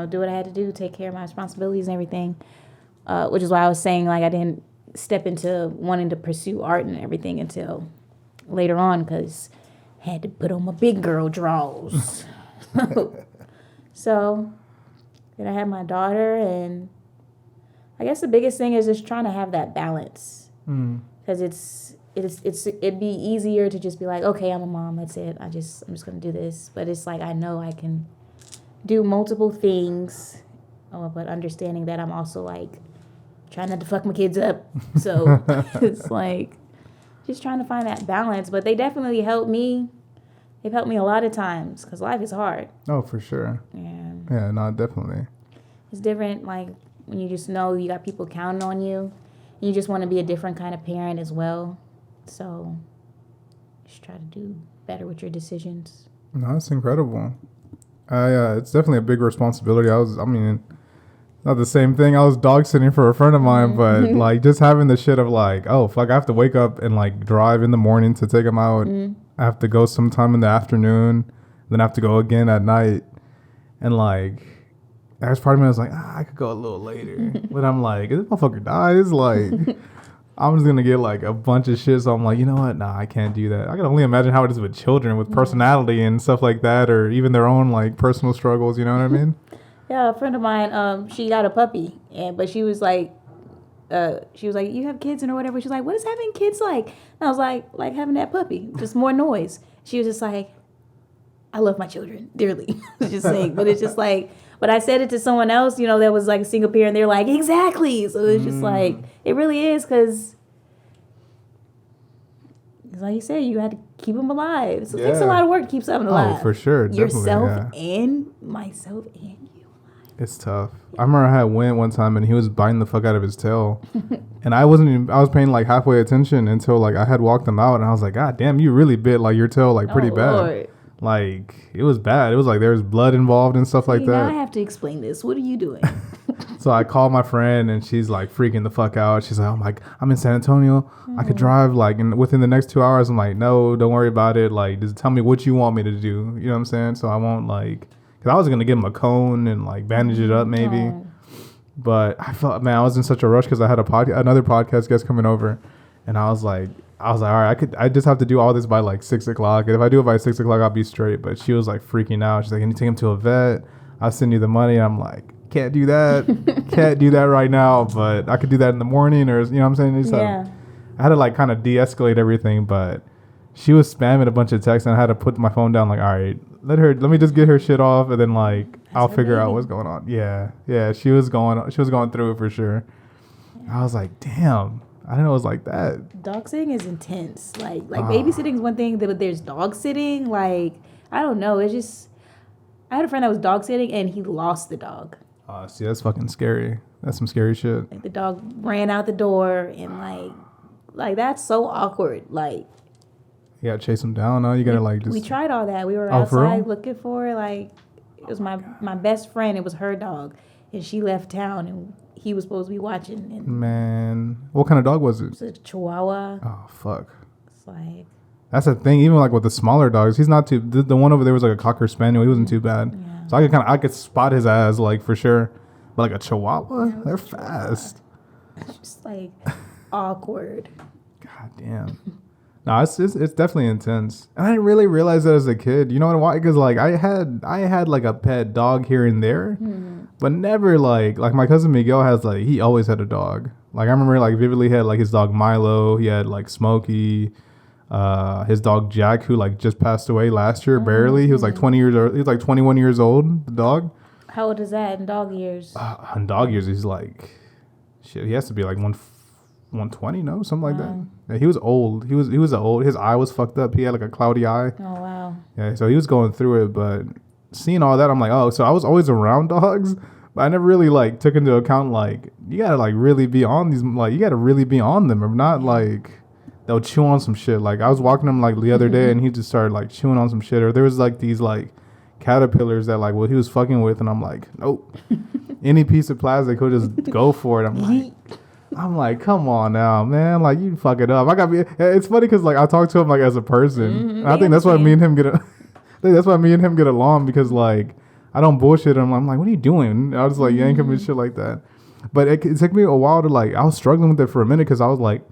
do what I had to do, take care of my responsibilities and everything, which is why I was saying, like, I didn't step into wanting to pursue art and everything until later on because I had to put on my big girl drawers. So then I had my daughter, and I guess the biggest thing is just trying to have that balance. Because it'd be easier to just be like, okay, I'm a mom, that's it. I'm just gonna do this. But it's like I know I can do multiple things, but understanding that I'm also like trying not to fuck my kids up. So it's like just trying to find that balance. But they definitely helped me. They've helped me a lot of times because life is hard. Oh, for sure. Yeah, no, definitely. It's different, like when you just know you got people counting on you. You just want to be a different kind of parent as well. So just try to do better with your decisions. No, that's incredible. It's definitely a big responsibility. Not the same thing. I was dog sitting for a friend of mine, but like just having the shit of like, oh, fuck, I have to wake up and like drive in the morning to take him out. I have to go sometime in the afternoon, then I have to go again at night. And like, there's part of me that's like, I could go a little later. But I'm like, if this motherfucker dies, like, I'm just gonna get like a bunch of shit. So I'm like, you know what? Nah, I can't do that. I can only imagine how it is with children with personality and stuff like that, or even their own like personal struggles. You know what I mean? Yeah, a friend of mine, she got a puppy, but she was like, you have kids or whatever. She's like, what is having kids like? And I was like having that puppy, just more noise. She was just like, I love my children dearly. Just saying, but it's just like, but I said it to someone else, you know, that was like a single parent. They're like, exactly. So it's just like, it really is, because like you said, you had to keep them alive. So it takes a lot of work to keep something alive. Oh, for sure. Yourself and myself and you. It's tough. I remember I had Wint one time and he was biting the fuck out of his tail. And I was paying like halfway attention until like I had walked him out and I was like, God damn, you really bit like your tail like pretty bad. Lord. Like it was bad. It was like there was blood involved and stuff like that. Now I have to explain this. What are you doing? So I called my friend and she's like freaking the fuck out. She's like, oh my, I'm in San Antonio. I could drive like within the next 2 hours. I'm like, no, don't worry about it. Like just tell me what you want me to do. You know what I'm saying? So I won't like, because I was going to give him a cone and like bandage it up maybe. But I felt, man, I was in such a rush because I had another podcast guest coming over. And I was like, all right, I just have to do all this by like 6 o'clock. And if I do it by 6 o'clock, I'll be straight. But she was like freaking out. She's like, can you take him to a vet? I'll send you the money. And I'm like, can't do that. Can't do that right now. But I could do that in the morning, or, you know what I'm saying? I had to like kind of de-escalate everything. But she was spamming a bunch of texts and I had to put my phone down like, all right, let me just get her shit off. And then like, I'll figure out what's going on. Yeah. She was going through it for sure. I was like, damn. I didn't know it was like that. Dog sitting is intense. Like babysitting is one thing, but there's dog sitting. Like, I don't know. It's just, I had a friend that was dog sitting and he lost the dog. See, that's fucking scary. That's some scary shit. Like the dog ran out the door and like that's so awkward. Like, you gotta chase him down. No, you gotta like just. We tried all that. We were outside looking for like, it was my best friend. It was her dog, and she left town and he was supposed to be watching. And man, what kind of dog was it? It was a Chihuahua. Oh fuck. It's like. That's the thing. Even like with the smaller dogs, he's not too. The one over there was like a Cocker Spaniel. He wasn't too bad. Yeah. So I could spot his ass like for sure. But like a Chihuahua, they're fast. It's just like awkward. God damn. No, it's definitely intense. And I didn't really realize that as a kid. You know why? Because like I had like a pet dog here and there, but never like my cousin Miguel has like, he always had a dog. Like I remember like vividly had like his dog Milo. He had like Smokey. His dog Jack, who like just passed away last year, barely. He was like 20 years old. He was like 21 years old. The dog. How old is that in dog years? In dog years, he's like, shit. He has to be like 120, no, something like that. Yeah, he was old. He was old. His eye was fucked up. He had like a cloudy eye. Oh wow. Yeah, so he was going through it. But seeing all that, I'm like, oh, so I was always around dogs, but I never really like took into account like you gotta like really be on these. Like you gotta really be on them, or not like. They'll chew on some shit. Like I was walking him like the other day and he just started like chewing on some shit. Or there was like these like caterpillars that like he was fucking with, and I'm like, nope. Any piece of plastic, he'll just go for it. I'm like, come on now, man. Like you fuck it up. It's funny because like I talk to him like as a person. And I think that's why me and him get along, because like I don't bullshit him. I'm like, what are you doing? I was like yank him and shit like that. But it took me a while to like, I was struggling with it for a minute because I was like,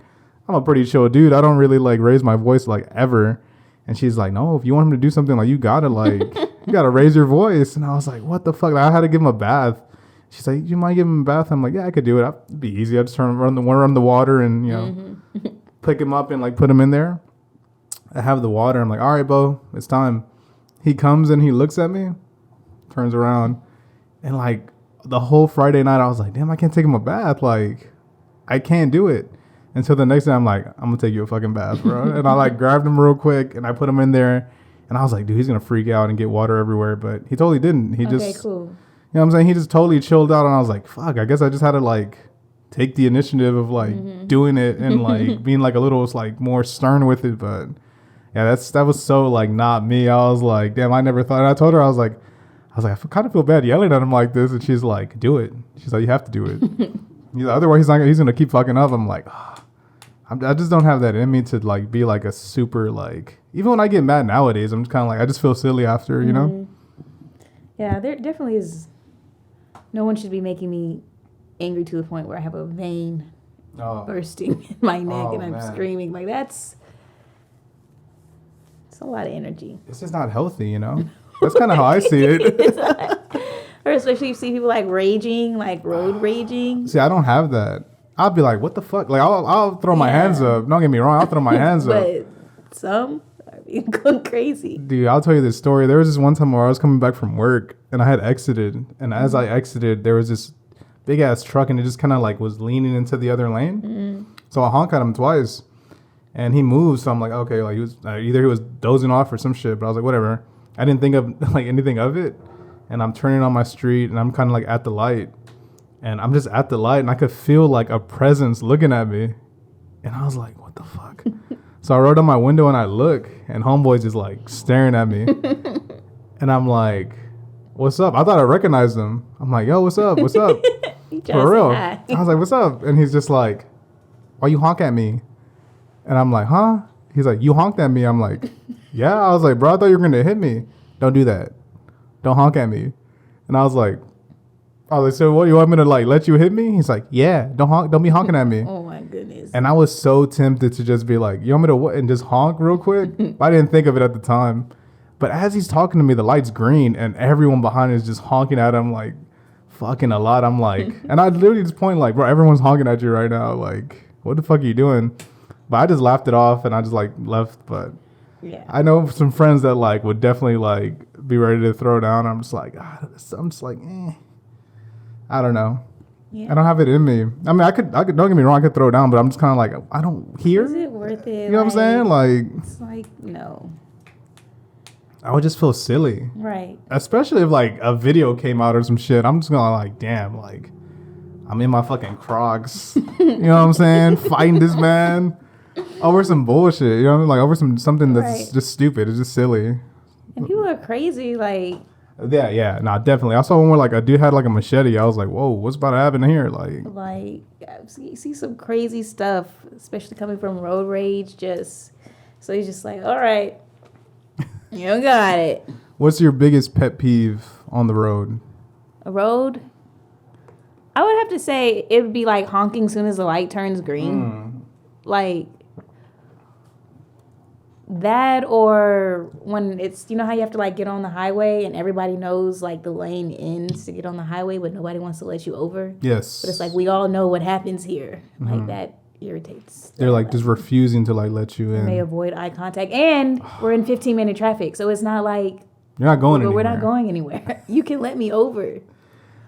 I'm a pretty chill dude. I don't really like raise my voice like ever. And she's like, no, if you want him to do something, like you gotta raise your voice. And I was like, what the fuck? Like, I had to give him a bath. She's like, you might give him a bath? I'm like, yeah, I could do it. It'd be easy. I just run the water and, you know, pick him up and like put him in there. I have the water. I'm like, all right, Bo, it's time. He comes and he looks at me, turns around, and like the whole Friday night, I was like, damn, I can't take him a bath. Like, I can't do it. Until the next day, I'm like, I'm gonna take you a fucking bath, bro. And I like grabbed him real quick and I put him in there. And I was like, dude, he's gonna freak out and get water everywhere. But he totally didn't. He just, cool. You know what I'm saying? He just totally chilled out. And I was like, fuck, I guess I just had to like take the initiative of like doing it and like being like a little like more stern with it. But yeah, that was so like not me. I was like, damn, I never thought. And I told her, I was like, I kind of feel bad yelling at him like this. And she's like, do it. She's like, you have to do it. Otherwise he's gonna keep fucking up. I'm like, I just don't have that in me to like be like a super like. Even when I get mad nowadays, I'm just kind of like I just feel silly after, you know. Yeah, there definitely is. No one should be making me angry to the point where I have a vein bursting in my neck and I'm screaming. Like it's a lot of energy. It's just not healthy, you know. That's kind of how I see it. Or especially you see people like raging, like road raging. See, I don't have that. I'll be like, what the fuck? Like I'll throw my hands up. Don't get me wrong, I'll throw my hands up. But some are being going crazy. Dude, I'll tell you this story. There was this one time where I was coming back from work and I had exited, and as I exited, there was this big ass truck and it just kind of like was leaning into the other lane. So I honked at him twice and he moved. So I'm like, okay, like he was either he was dozing off or some shit, but I was like, whatever. I didn't think of like anything of it. And I'm turning on my street and I'm kind of like at the light, and I'm just at the light and I could feel like a presence looking at me. And I was like, what the fuck? So I rolled down my window and I look, and homeboy's just like staring at me. And I'm like, what's up? I thought I recognized him. I'm like, yo, what's up? What's up? For real. I was like, what's up? And he's just like, why you honk at me? And I'm like, huh? He's like, you honked at me. I'm like, yeah. I was like, bro, I thought you were going to hit me. Don't do that. Don't honk at me. And I was like, so what, you want me to like let you hit me? He's like, yeah, don't be honking at me. Oh my goodness. And I was so tempted to just be like, you want me to what? And just honk real quick. I didn't think of it at the time. But as he's talking to me, the light's green and everyone behind is just honking at him like fucking a lot. I'm like, and I literally just point like, bro, everyone's honking at you right now. Like, what the fuck are you doing? But I just laughed it off and I just like left. But yeah, I know some friends that like would definitely like be ready to throw down. I'm just like, I don't know. Yeah. I don't have it in me. I mean, I could. Don't get me wrong. I could throw down, but I'm just kind of like, I don't hear. Is it worth it? You know what I'm saying? Like, it's like no. I would just feel silly. Right. Especially if like a video came out or some shit. I'm just gonna like, damn, like I'm in my fucking Crocs. You know what I'm saying? Fighting this man over some bullshit. You know what I mean? Like over something that's just stupid. It's just silly. And people are crazy. Like. Yeah, nah, definitely. I saw one where like a dude had like a machete. I was like, whoa, what's about to happen here? Like I see some crazy stuff, especially coming from road rage. So he's just like, all right, you got it. What's your biggest pet peeve on the road? A road? I would have to say it would be like honking soon as the light turns green. Like that, or when it's, you know how you have to like get on the highway and everybody knows like the lane ends to get on the highway, but nobody wants to let you over. Yes. But it's like we all know what happens here. Like that irritates. They're like just refusing to like let you in. They avoid eye contact, and we're in 15-minute traffic, so it's not like you're not going anywhere. We're not going anywhere. You can let me over.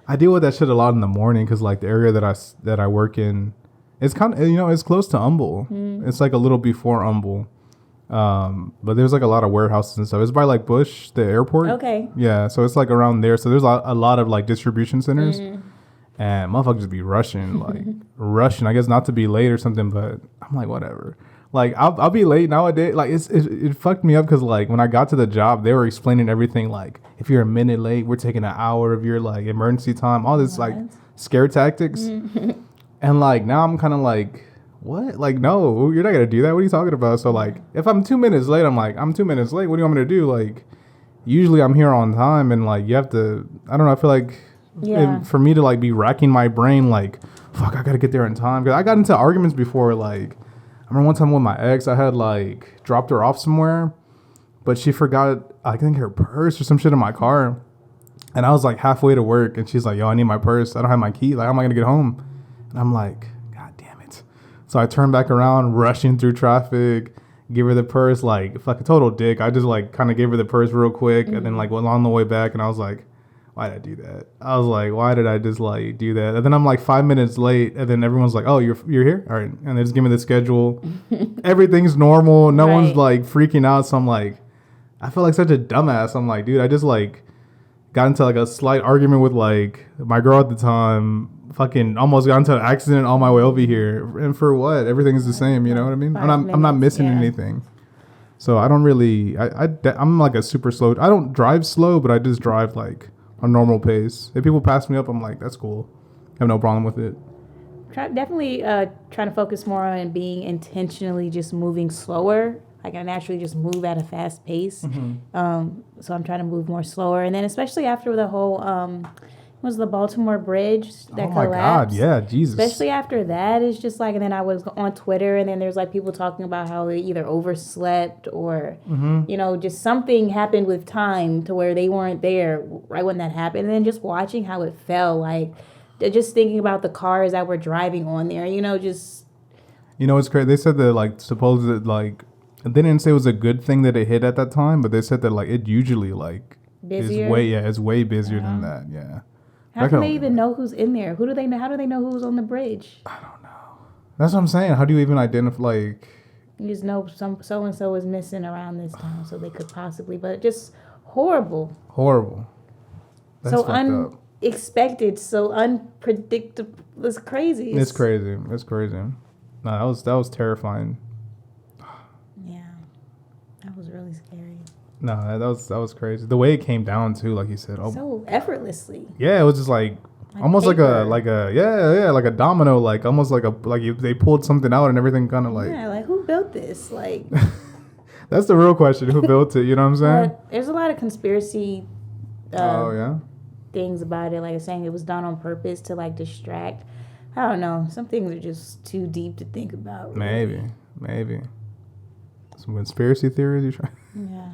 I deal with that shit a lot in the morning because like the area that I work in, it's kind of, you know, it's close to Humble. It's like a little before Humble. But there's like a lot of warehouses and stuff. It's by like Bush, the airport. Okay. Yeah, so it's like around there. So there's a lot of like distribution centers, and motherfuckers just be rushing, like rushing. I guess not to be late or something, but I'm like whatever. Like I'll be late nowadays. Like it fucked me up because like when I got to the job, they were explaining everything. Like if you're a minute late, we're taking an hour of your like emergency time. All this like scare tactics, and like now I'm kind of like. What? Like, no, you're not going to do that. What are you talking about? So, like, if I'm 2 minutes late, I'm like, I'm 2 minutes late. What do you want me to do? Like, usually I'm here on time and, like, you have to, I don't know, I feel like for me to, like, be racking my brain, like, fuck, I got to get there in time. Because I got into arguments before, like, I remember one time with my ex, I had, like, dropped her off somewhere, but she forgot, I think, her purse or some shit in my car. And I was, like, halfway to work, and she's like, yo, I need my purse. I don't have my key. Like, how am I going to get home? And I'm like... So I turned back around, rushing through traffic, give her the purse, like fucking total dick. I just like kind of gave her the purse real quick and then like went on the way back and I was like, why did I do that? I was like, why did I just like do that? And then I'm like 5 minutes late and then everyone's like, oh, you're here? All right. And they just give me the schedule. Everything's normal. No one's like freaking out. So I'm like, I feel like such a dumbass. I'm like, dude, I just like got into like a slight argument with like my girl at the time. Fucking almost got into an accident on my way over here, and for what? Everything's the same, you know what I mean? I'm not missing anything, so I don't really. I'm like a super slow. I don't drive slow, but I just drive like a normal pace. If people pass me up, I'm like, that's cool. I have no problem with it. definitely trying to focus more on being intentionally just moving slower. Like I naturally just move at a fast pace. So I'm trying to move more slower. And then especially after the whole was the Baltimore Bridge that collapsed. Oh my God, yeah, Jesus. Especially after that, it's just like, and then I was on Twitter, and then there's like people talking about how they either overslept or, you know, just something happened with time to where they weren't there right when that happened. And then just watching how it fell, like just thinking about the cars that were driving on there, you know, just. You know, it's crazy. They said that like supposed that like they didn't say it was a good thing that it hit at that time, but they said that like it usually like busier. It's way busier than that. Yeah. How can they even know who's in there? Who do they know? How do they know who's on the bridge? I don't know. That's what I'm saying. How do you even identify? Like, you just know so and so is missing around this time, so they could possibly. But just horrible. That's so unexpected, so unpredictable. It's crazy. It's crazy. No, that was terrifying. Yeah, that was really scary. No, that was crazy. The way it came down too, like you said, so effortlessly. Yeah, it was just like almost paper. like a domino, like almost like they pulled something out and everything kind of like. Yeah, like who built this? Like. That's the real question. Who built it? You know what I'm saying? But there's a lot of conspiracy. Things about it, like saying it was done on purpose to like distract. I don't know. Some things are just too deep to think about. Maybe. Some conspiracy theories you try. Yeah.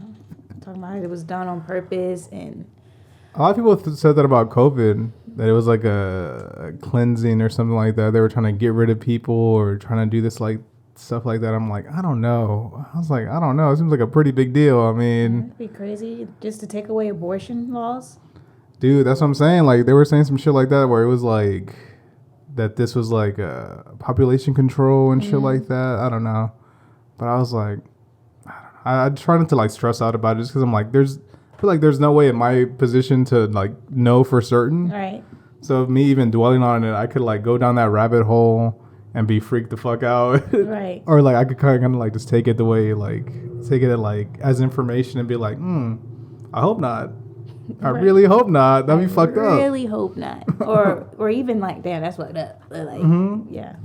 Talking about it was done on purpose, and a lot of people said that about COVID, that it was like a cleansing or something like that. They were trying to get rid of people or trying to do this like stuff like that. I'm like, I don't know. I was like, I don't know. It seems like a pretty big deal. I mean, it'd be crazy just to take away abortion laws. Dude, that's what I'm saying. Like they were saying some shit like that where it was like that this was like population control and shit like that. I don't know, but I was like, I try not to like stress out about it just because I'm like, I feel like there's no way in my position to like know for certain. Right. So me even dwelling on it, I could like go down that rabbit hole and be freaked the fuck out. Right. Or like I could kind of like just take it as information and be like, I hope not. I really hope not. That'd be fucked up. I really hope not. Or even like, damn, that's fucked up. Like, yeah.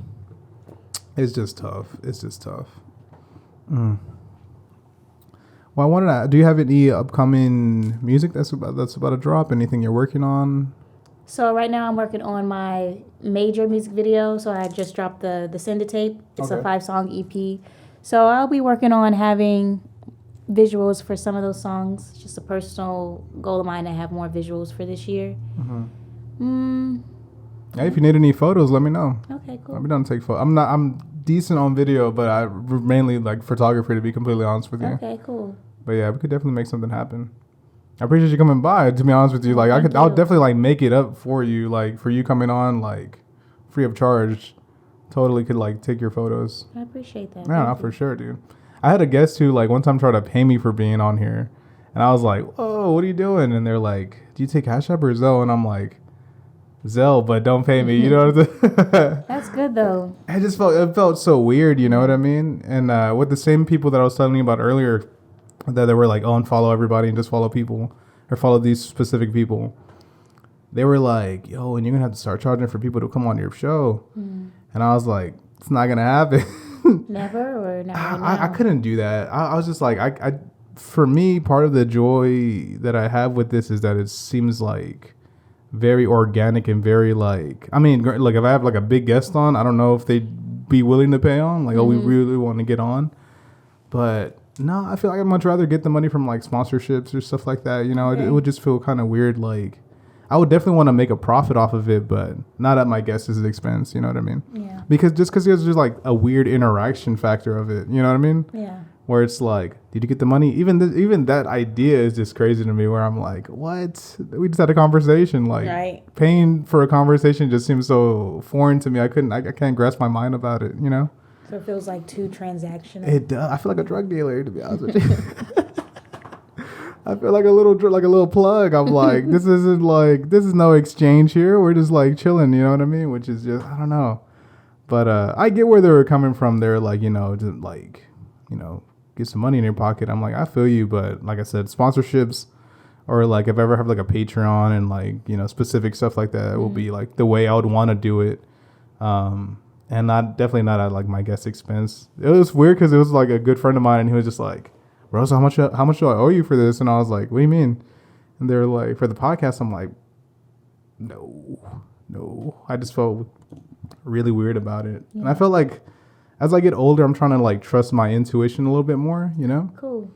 It's just tough. Well, I wanted to. Do you have any upcoming music that's about to drop? Anything you're working on? So right now I'm working on my major music video. So I just dropped the Send a Tape. It's a 5-song EP. So I'll be working on having visuals for some of those songs. It's just a personal goal of mine to have more visuals for this year. Hey, if you need any photos, let me know. Okay, cool. I'll be down to take photos. I'm decent on video, but I mainly like photography, to be completely honest with you. Okay, cool. But yeah, we could definitely make something happen. I appreciate you coming by, to be honest with you. Like I'll definitely like make it up for you, like for you coming on like free of charge. Totally could like take your photos. I appreciate that. Yeah, for sure, dude. I had a guest who like one time tried to pay me for being on here, and I was like, "Whoa, what are you doing?" And they're like, "Do you take Cash App or Zelle?" And I'm like, "Zelle, but don't pay me." You know what I'm saying? That's good though. It felt so weird, you know what I mean? And with the same people that I was telling you about earlier, that they were like, "Oh, unfollow everybody and just follow people or follow these specific people." They were like, "Yo, and you're gonna have to start charging for people to come on your show." And I was like, "It's not gonna happen." Never or never. I couldn't do that. I was just like, I for me, part of the joy that I have with this is that it seems like very organic and very like, I mean, like if I have like a big guest on, I don't know if they'd be willing to pay on, like, oh, we really want to get on. But no, I feel like I'd much rather get the money from like sponsorships or stuff like that. You know, it would just feel kind of weird. Like I would definitely want to make a profit off of it, but not at my guest's expense. You know what I mean? Yeah. Because there's just like a weird interaction factor of it. You know what I mean? Yeah. Where it's like, did you get the money? Even that idea is just crazy to me. Where I'm like, what? We just had a conversation. Like, paying for a conversation just seems so foreign to me. I can't grasp my mind about it. You know? So it feels like too transactional. It does. I feel like a drug dealer, to be honest with you. I feel like a little plug. I'm like, this is no exchange here. We're just like chilling, you know what I mean? Which is just, I don't know. But I get where they were coming from. They're like, you know, just like, you know, get some money in your pocket. I'm like, I feel you, but like I said, sponsorships or like if I ever have like a Patreon and like, you know, specific stuff like that will be like the way I would want to do it. And definitely not at like my guest expense. It was weird because it was like a good friend of mine, and he was just like, "Bro, so how much do I owe you for this?" And I was like, "What do you mean?" And they're like, "For the podcast." I'm like, "No." I just felt really weird about it, and I felt like as I get older, I'm trying to like trust my intuition a little bit more, you know? Cool.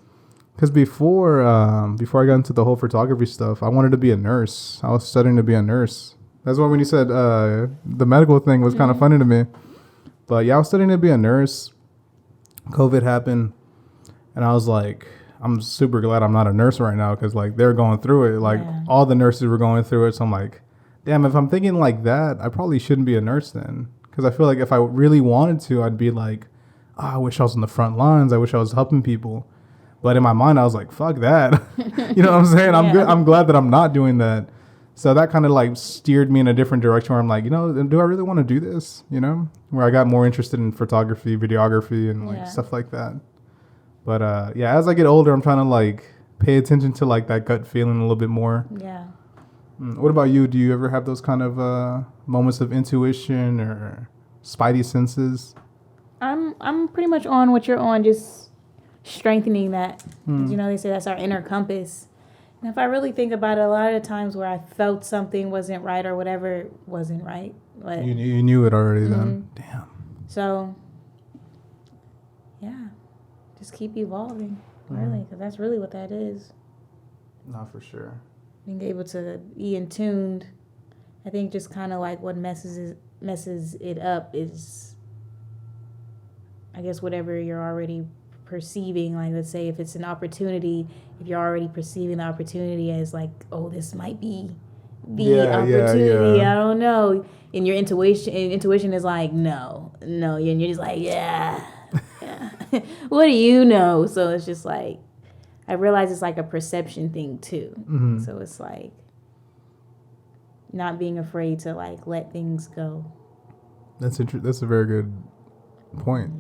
Because before I got into the whole photography stuff, I wanted to be a nurse. I was studying to be a nurse. That's why when you said the medical thing was kind of funny to me. But yeah, I was studying to be a nurse. COVID happened, and I was like, I'm super glad I'm not a nurse right now because like they're going through it. Like all the nurses were going through it. So I'm like, damn, if I'm thinking like that, I probably shouldn't be a nurse then. Because I feel like if I really wanted to, I'd be like, oh, I wish I was on the front lines. I wish I was helping people. But in my mind, I was like, fuck that. You know what I'm saying? I'm glad that I'm not doing that. So that kind of like steered me in a different direction where I'm like, you know, do I really want to do this? You know, where I got more interested in photography, videography, and like stuff like that. But yeah, as I get older, I'm trying to like pay attention to like that gut feeling a little bit more. Yeah. What about you? Do you ever have those kind of moments of intuition or spidey senses? I'm pretty much on what you're on, just strengthening that. You know, they say that's our inner compass. And if I really think about it, a lot of the times where I felt something wasn't right or whatever wasn't right. But you knew it already then. Damn. So, yeah, just keep evolving, really, because that's really what that is. Not for sure. Being able to be in tuned, I think just kind of like what messes it up is, I guess, whatever you're already perceiving. Like, let's say if it's an opportunity, if you're already perceiving the opportunity as like, oh, this might be the opportunity. I don't know. And your intuition is like, no, and you're just like, yeah. What do you know? So it's just like, I realize it's like a perception thing too. So it's like not being afraid to like let things go. That's a very good point.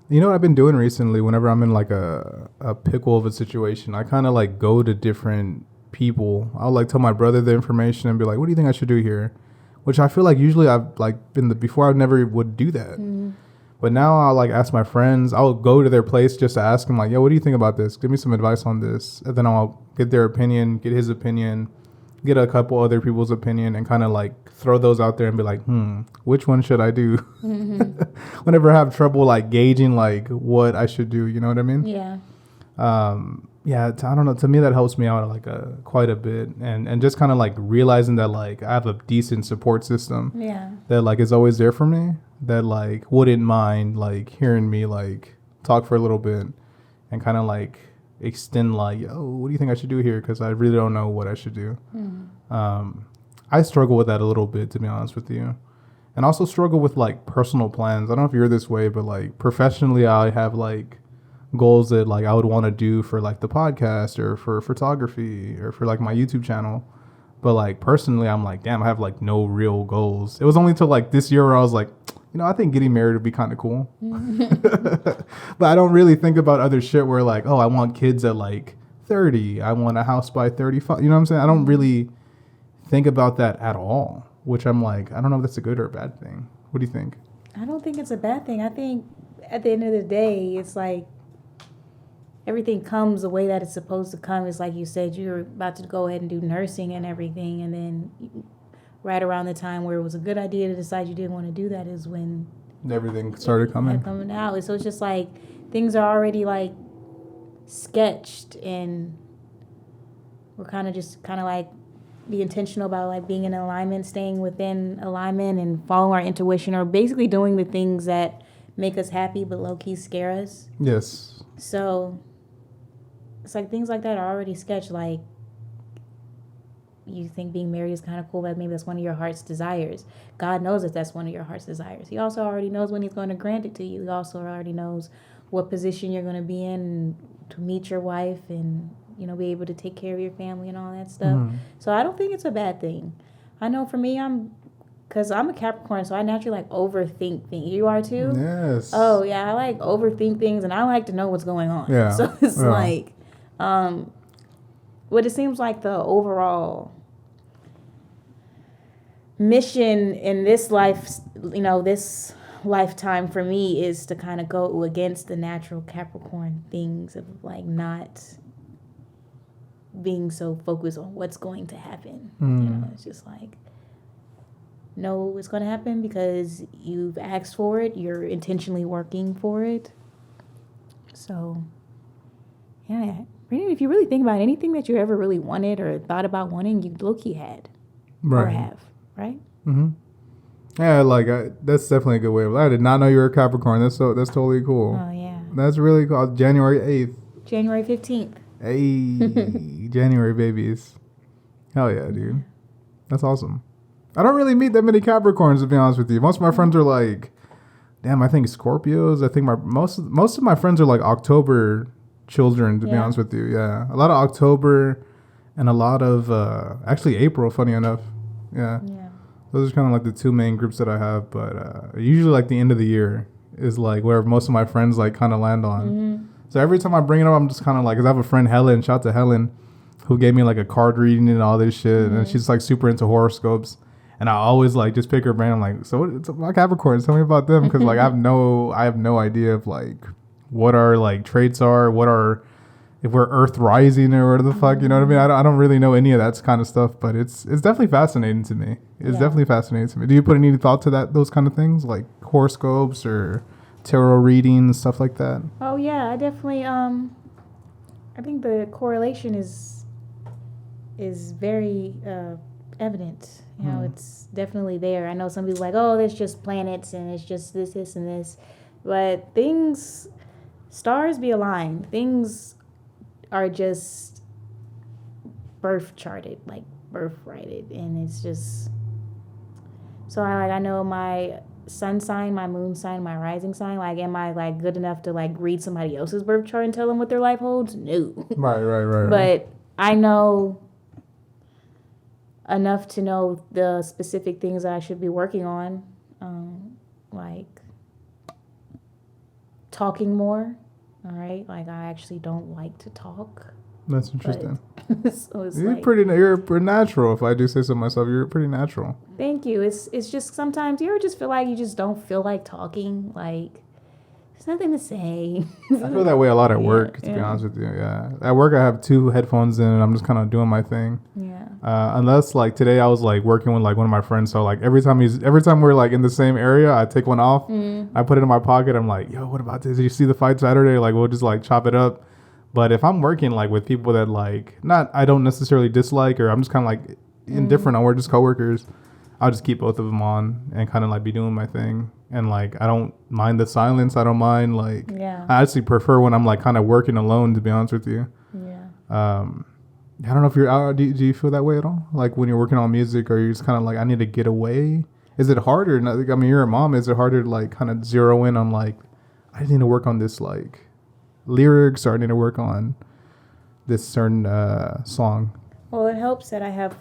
You know what I've been doing recently? Whenever I'm in like a pickle of a situation, I kind of like go to different people. I'll like tell my brother the information and be like, "What do you think I should do here?" Which I feel like usually I've like before I never would do that. But now I'll like ask my friends. I'll go to their place just to ask them like, "Yo, what do you think about this? Give me some advice on this." And then I'll get their opinion, get his opinion, get a couple other people's opinion, and kind of like throw those out there and be like, which one should I do? Whenever I have trouble like gauging like what I should do, you know what I mean? Yeah. I don't know. To me, that helps me out like quite a bit, and just kind of like realizing that like I have a decent support system. Yeah. That like is always there for me. That like wouldn't mind like hearing me like talk for a little bit, and kind of like extend like, yo, what do you think I should do here? Because I really don't know what I should do. I struggle with that a little bit, to be honest with you, and also struggle with like personal plans. I don't know if you're this way, but like professionally, I have like goals that like I would want to do for like the podcast or for photography or for like my YouTube channel. But like personally, I'm like, damn, I have like no real goals. It was only till like this year where I was like, you know, I think getting married would be kind of cool. But I don't really think about other shit where like, oh, I want kids at like 30. I want a house by 35. You know what I'm saying? I don't really think about that at all, which I'm like, I don't know if that's a good or a bad thing. What do you think? I don't think it's a bad thing. I think at the end of the day, it's like everything comes the way that it's supposed to come. It's like you said, you were about to go ahead and do nursing and everything, and then right around the time where it was a good idea to decide you didn't want to do that is when everything started coming out. So it's just like things are already like sketched, and we're kind of like be intentional about like being in alignment, staying within alignment, and following our intuition, or basically doing the things that make us happy but low-key scare us. Yes. So it's like things like that are already sketched. Like, you think being married is kind of cool, but maybe that's one of your heart's desires. God knows that that's one of your heart's desires. He also already knows when he's going to grant it to you. He also already knows what position you're going to be in to meet your wife and, you know, be able to take care of your family and all that stuff. So I don't think it's a bad thing. I know for me, because I'm a Capricorn, so I naturally like overthink things. You are too? Yes. Oh, yeah. I like overthink things, and I like to know what's going on. Yeah. So it's like, what it seems like the overall mission in this life, this lifetime for me is to kind of go against the natural Capricorn things of like not being so focused on what's going to happen. It's just like, know it's going to happen because you've asked for it. You're intentionally working for it. So, yeah. If you really think about it, anything that you ever really wanted or thought about wanting, you low-key had. Right. Or have, right? Mm-hmm. Yeah, like, that's definitely a good way of it. I did not know you were a Capricorn. That's totally cool. Oh, yeah. That's really cool. January 8th. January 15th. Hey, January babies. Hell yeah, dude. That's awesome. I don't really meet that many Capricorns, to be honest with you. Most of my friends are like, damn, I think Scorpios. I think most of my friends are like October children, to be honest with you. Yeah. A lot of October and a lot of, actually April, funny enough. Yeah. Those are kind of like the two main groups that I have. But usually like the end of the year is like where most of my friends like kind of land on. Mm-hmm. So every time I bring it up, I'm just kind of like, because I have a friend, Helen, shout out to Helen, who gave me like a card reading and all this shit. And she's like super into horoscopes. And I always like just pick her brain. I'm like, so what's about Capricorns? Tell me about them. Because like I have no idea of like what our like traits are, if we're Earth rising or whatever the fuck, you know what I mean? I don't really know any of that kind of stuff, but it's definitely fascinating to me. It's definitely fascinating to me. Do you put any thought to those kind of things, like horoscopes or tarot readings, stuff like that? Oh yeah, I definitely. I think the correlation is very evident. It's definitely there. I know some people are like, oh, there's just planets and it's just this, and this. But stars be aligned. Things are just birth charted, like birth righted. And it's just, so I know my sun sign, my moon sign, my rising sign. Like, am I like good enough to like read somebody else's birth chart and tell them what their life holds? No. Right. But I know enough to know the specific things that I should be working on, like talking more. All right, like I actually don't like to talk. That's interesting. So it's you're pretty natural. If I do say so myself, you're pretty natural. Thank you. It's just sometimes you ever just feel like you just don't feel like talking. Like there's nothing to say. I feel that way a lot at work, to be honest with you. Yeah, at work I have 2 headphones in and I'm just kind of doing my thing. Yeah. Unless like today I was like working with like one of my friends, so like every time we're like in the same area, I take one off, I put it in my pocket. I'm like, yo, what about this? Did you see the fight Saturday? Like we'll just like chop it up. But if I'm working like with people that like I don't necessarily dislike, or I'm just kind of like indifferent on, we're just coworkers, I'll just keep both of them on and kind of like be doing my thing. And like I don't mind the silence. I don't mind like I actually prefer when I'm like kind of working alone, to be honest with you. Yeah. I don't know if you're do you feel that way at all? Like when you're working on music, or you're just kind of like, I need to get away? Is it harder? I mean, you're a mom. Is it harder to like kind of zero in on like, I need to work on this like lyrics, or I need to work on this certain song? Well, it helps that I have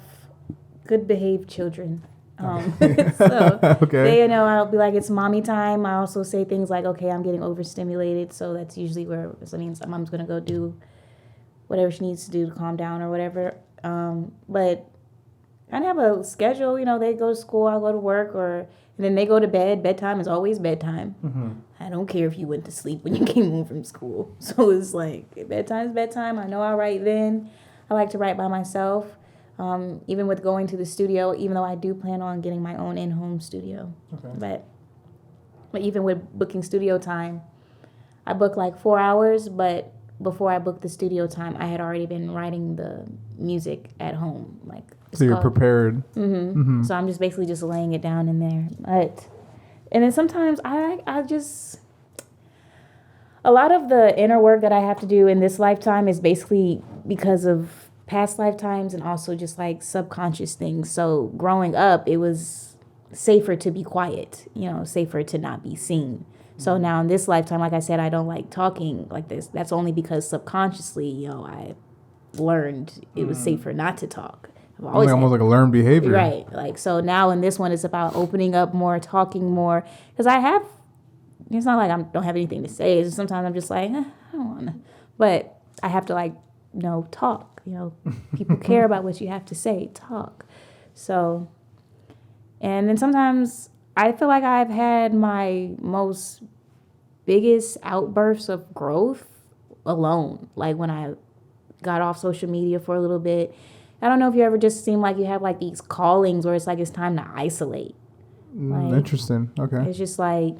good behaved children. So they I'll be like, it's mommy time. I also say things like, okay, I'm getting overstimulated, so that's usually where I mean mom's gonna go do whatever she needs to do to calm down or whatever. But I have a schedule. They go to school, I go to work, and then they go to bed. Bedtime is always bedtime. I don't care if you went to sleep when you came home from school. So it's like bedtime is bedtime. I know I write then. I like to write by myself. Even with going to the studio, even though I do plan on getting my own in-home studio. Okay. But even with booking studio time, I book like 4 hours, but before I booked the studio time, I had already been writing the music at home. Like, so you're prepared. So I'm just basically just laying it down in there. And then sometimes I just, a lot of the inner work that I have to do in this lifetime is basically because of past lifetimes and also just like subconscious things. So growing up, it was safer to be quiet, safer to not be seen. So now in this lifetime, like I said, I don't like talking like this. That's only because subconsciously, I learned it was safer not to talk. Almost like a learned behavior. Right. Like, so now in this one, it's about opening up more, talking more. Because it's not like I don't have anything to say. It's just sometimes I'm just like, I don't want to. But I have to like, talk. People care about what you have to say. Talk. So And then sometimes I feel like I've had my most biggest outbursts of growth alone. Like when I got off social media for a little bit. I don't know if you ever just seem like you have like these callings where it's like it's time to isolate. Like, Interesting. Okay. it's just like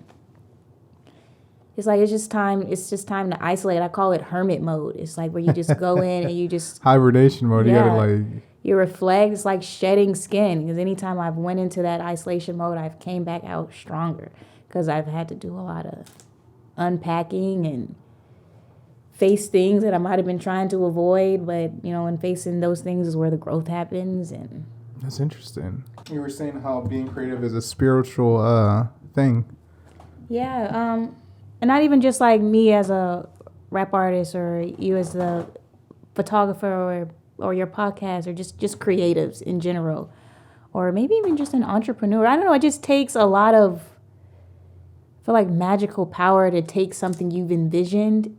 it's just time to isolate. I call it hermit mode. It's like where you just go in and you just Hibernation mode. Yeah. You gotta like. you reflect. It's like shedding skin, because anytime I've went into that isolation mode, I've came back out stronger, because I've had to do a lot of unpacking and face things that I might have been trying to avoid. But and facing those things is where the growth happens. And That's interesting. You were saying how being creative is a spiritual thing. yeah, and not even just like me as a rap artist, or you as the photographer, or your podcast, or just creatives in general, or maybe even just an entrepreneur. I don't know. It just takes a lot of, I feel like, magical power to take something you've envisioned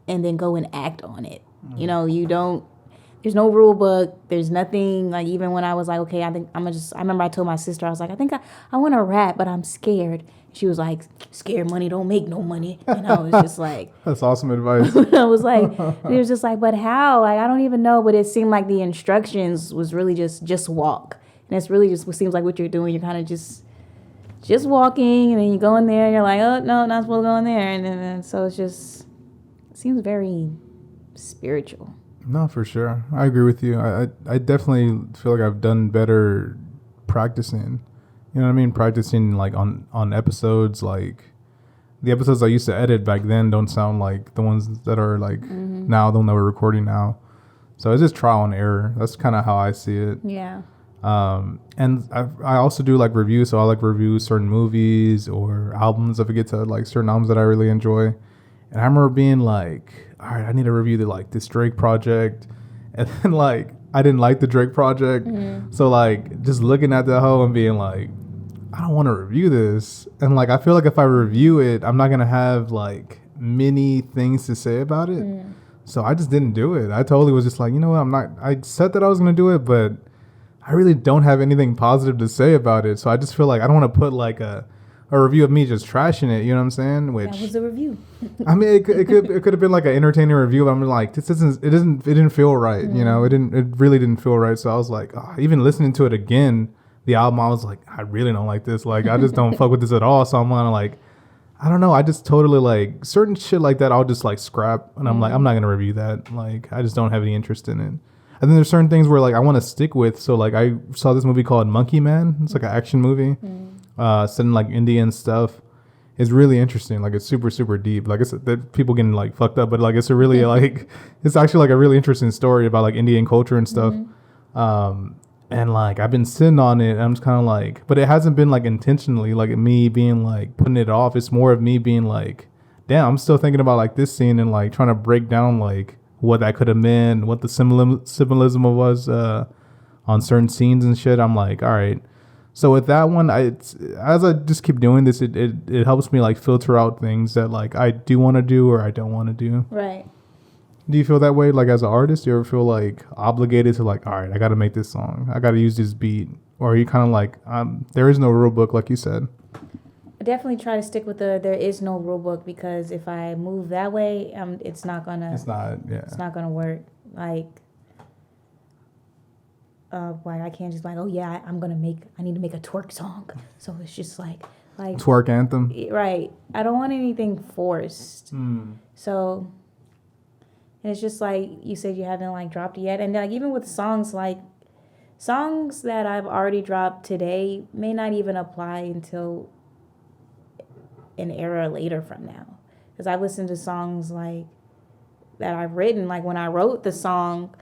and then go and act on it. You don't, there's no rule book. There's nothing, like, even when I was like, okay, I remember I told my sister, I was like, I think I want to rap, but I'm scared. She was like, scared money don't make no money. And I was just like, That's awesome advice. I was like, it was just like, but how? Like, I don't even know. But it seemed like the instructions was really just walk. And it's really just what seems like what you're doing. You're kind of just walking, and then you go in there and you're like, oh, no, not supposed to go in there. And then so it seems very spiritual. No, for sure. I agree with you. I definitely feel like I've done better practicing. You know what I mean? Practicing like on episodes, like the episodes I used to edit back then don't sound like the ones that are like now, the one that we're recording now. So it's just trial and error. That's kind of how I see it. Yeah. And I also do like reviews. So I like review certain movies or albums if I get to like certain albums that I really enjoy. And I remember being like, all right, I need to review this Drake project. And then like, I didn't like the Drake project. So like just looking at the hoe and being like, I don't want to review this. And like, I feel like if I review it, I'm not going to have like many things to say about it. So I just didn't do it. I totally was just like, you know what? I said that I was going to do it, but I really don't have anything positive to say about it. So I just feel like I don't want to put like a review of me just trashing it. You know what I'm saying? Which, that was a review. I mean, it could have been like an entertaining review, but I'm like, it didn't feel right. It really didn't feel right. So I was like, even listening to it again, the album, I was like, I really don't like this. Like, I just don't fuck with this at all. So I'm kind of like, I don't know. I just totally like certain shit like that. I'll just like scrap, and I'm like, I'm not gonna review that. Like, I just don't have any interest in it. And then there's certain things where like I want to stick with. So like I saw this movie called Monkey Man. It's like an action movie, set in like Indian stuff. It's really interesting. Like, it's super, super deep. Like, it's that people getting like fucked up, but like it's a really like it's actually like a really interesting story about like Indian culture and stuff. And like I've been sitting on it, and I'm just kind of like, but it hasn't been like intentionally like me being like putting it off. It's more of me being like, damn, I'm still thinking about like this scene and like trying to break down like what that could have meant, what the symbolism was on certain scenes and shit. I'm like, all right. So with that one, as I just keep doing this, it helps me like filter out things that like I do want to do or I don't want to do. Right. Do you feel that way, like as an artist? Do you ever feel like obligated to like, all right, I got to make this song, I got to use this beat, or are you kind of like, there is no rule book, like you said? I definitely try to stick with there is no rule book, because if I move that way, it's not gonna work. Like I can't just like, oh yeah, I need to make a twerk song. So it's just like twerk anthem. Right. I don't want anything forced. So it's just like you said, you haven't like dropped it yet. And like even with songs that I've already dropped today may not even apply until an era later from now. Because I've listened to songs like that I've written, like when I wrote the song,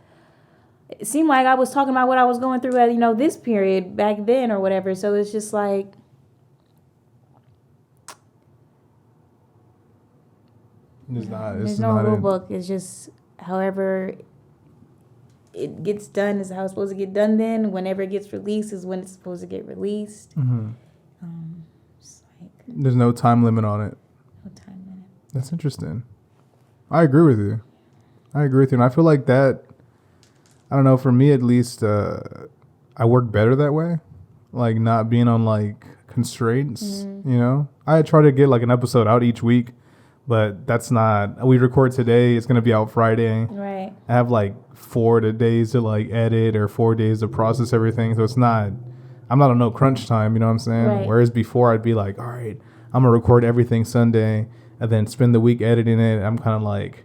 it seemed like I was talking about what I was going through at, this period back then or whatever. So it's just like, there's no rule book. It's just however it gets done is how it's supposed to get done. Then whenever it gets released is when it's supposed to get released. There's no time limit on it. No time limit. That's interesting. I agree with you. And I feel like that, I don't know, for me at least, I work better that way. like not being on like constraints. You know, I try to get like an episode out each week, but that's not. We record today. It's gonna be out Friday. Right. I have like 4 days to like edit or 4 days to process everything, so it's not. I'm not on no crunch time. You know what I'm saying? Right. Whereas before, I'd be like, all right, I'm gonna record everything Sunday and then spend the week editing it. I'm kind of like,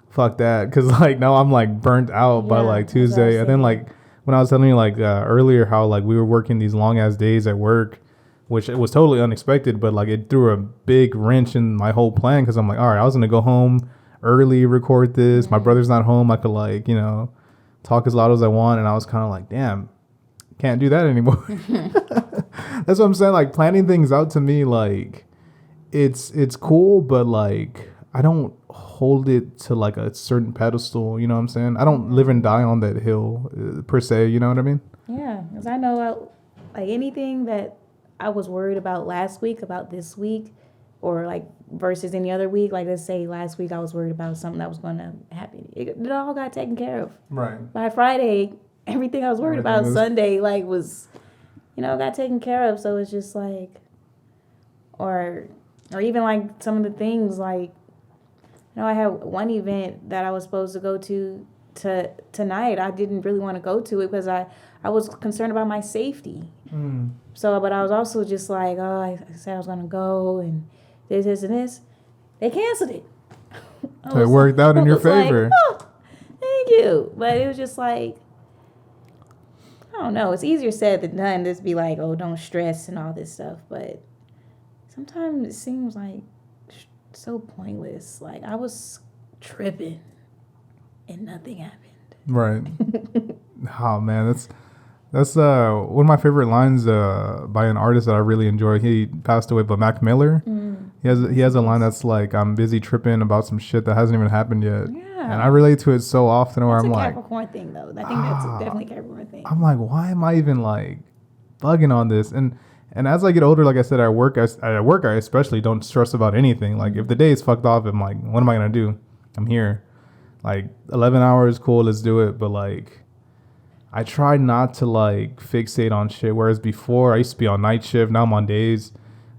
fuck that, because like now I'm like burnt out by like Tuesday, and then like when I was telling you like earlier how like we were working these long ass days at work, which it was totally unexpected, but like it threw a big wrench in my whole plan, because I'm like, all right, I was gonna go home early, record this. My brother's not home. I could like, you know, talk as loud as I want, and I was kind of like, damn, can't do that anymore. That's what I'm saying. Like planning things out to me, like it's cool, but like I don't hold it to like a certain pedestal. You know what I'm saying? I don't live and die on that hill per se. You know what I mean? Yeah, because I know like anything that I was worried about last week, about this week, or like versus any other week. Like let's say last week I was worried about something that was going to happen. It all got taken care of. Right. By Friday, everything I was worried about Sunday like was, you know, got taken care of. So it's just like, or even like some of the things like, you know, I had one event that I was supposed to go to tonight. I didn't really want to go to it because I was concerned about my safety. So, but I was also just like, oh, I said I was going to go and this, and this. They canceled it. So it worked out in your favor. Like, oh, thank you. But it was just like, I don't know. It's easier said than done. Just be like, oh, don't stress and all this stuff. But sometimes it seems like so pointless. Like I was tripping and nothing happened. Right. Oh man, that's one of my favorite lines by an artist that I really enjoy. He passed away, but Mac Miller. He has a line that's like, I'm busy tripping about some shit that hasn't even happened yet. Yeah. And I relate to it so often where that's I'm a like, Capricorn thing though. I think that's definitely a Capricorn thing. I'm like, why am I even like bugging on this? And as I get older, like I said, at work I especially don't stress about anything. Like if the day is fucked off, I'm like, what am I gonna do? I'm here. Like 11 hours, cool, let's do it. But like, I try not to like fixate on shit. Whereas before I used to be on night shift, now I'm on days.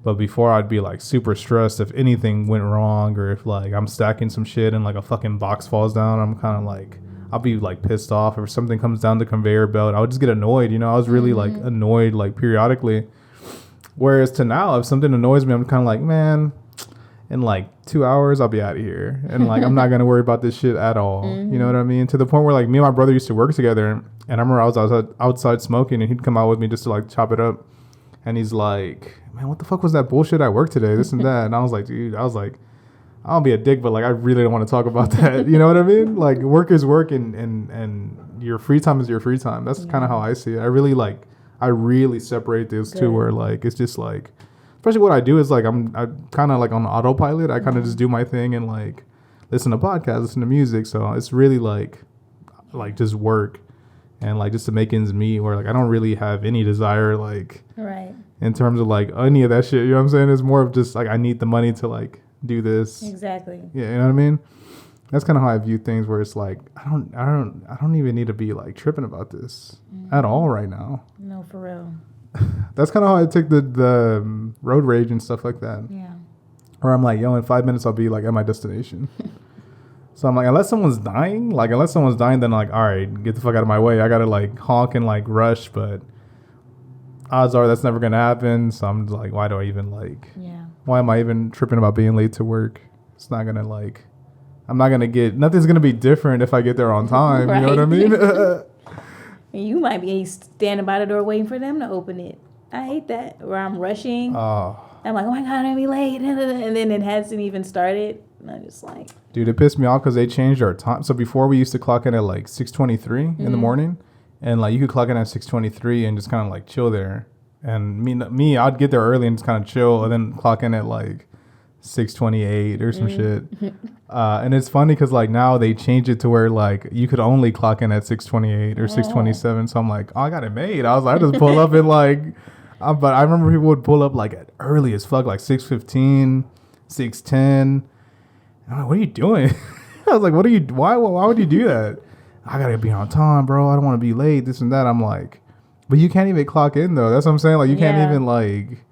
But before I'd be like super stressed if anything went wrong, or if like I'm stacking some shit and like a fucking box falls down. I'm kind of like, I'll be like pissed off. If something comes down the conveyor belt, I would just get annoyed. You know, I was really like annoyed like periodically. Whereas to now, if something annoys me, I'm kind of like, man, in like 2 hours, I'll be out of here. And like, I'm not going to worry about this shit at all. You know what I mean? To the point where like me and my brother used to work together. And I remember I was outside smoking, and he'd come out with me just to like chop it up. And he's like, man, what the fuck was that bullshit at work today? This and that. And I was like, dude, I'll be a dick, but like, I really don't want to talk about that. You know what I mean? Like work is work, and your free time is your free time. That's kind of how I see it. I really separate those two, where like, it's just like, especially what I do is like, I'm kind of like on autopilot. I kind of just do my thing and like listen to podcasts, listen to music. So it's really like just work. And like just to make ends meet, where like I don't really have any desire like in terms of like any of that shit. You know what I'm saying? It's more of just like I need the money to like do this. Exactly. Yeah, you know what I mean? That's kind of how I view things, where it's like I don't even need to be like tripping about this at all right now. No, for real. That's kind of how I take the road rage and stuff like that. Yeah. Where I'm like, yo, in 5 minutes I'll be like at my destination. So I'm like, unless someone's dying, then like, all right, get the fuck out of my way. I gotta like honk and like rush, but odds are that's never gonna happen. So I'm just like, why do I even like? Yeah. Why am I even tripping about being late to work? It's not gonna like, nothing's gonna be different if I get there on time. You know what I mean? You might be standing by the door waiting for them to open it. I hate that. Where I'm rushing. Oh. I'm like, oh my God, I'm gonna be late, and then it hasn't even started. And I'm just like, dude, it pissed me off because they changed our time. So before we used to clock in at like 6:23 in the morning, and like you could clock in at 6:23 and just kind of like chill there. And me, I'd get there early and just kind of chill, and then clock in at like 6:28 or some shit. And it's funny because like now they changed it to where like you could only clock in at 6:28 or 6:27. So I'm like, oh, I got it made. I just pull up and like, but I remember people would pull up like at early as fuck, like 6:15, 6:10. I'm like, what are you doing? I was like, why would you do that? I gotta be on time, bro. I don't want to be late, this and that. I'm like, But you can't even clock in though. That's what I'm saying. Like you can't Yeah. even like.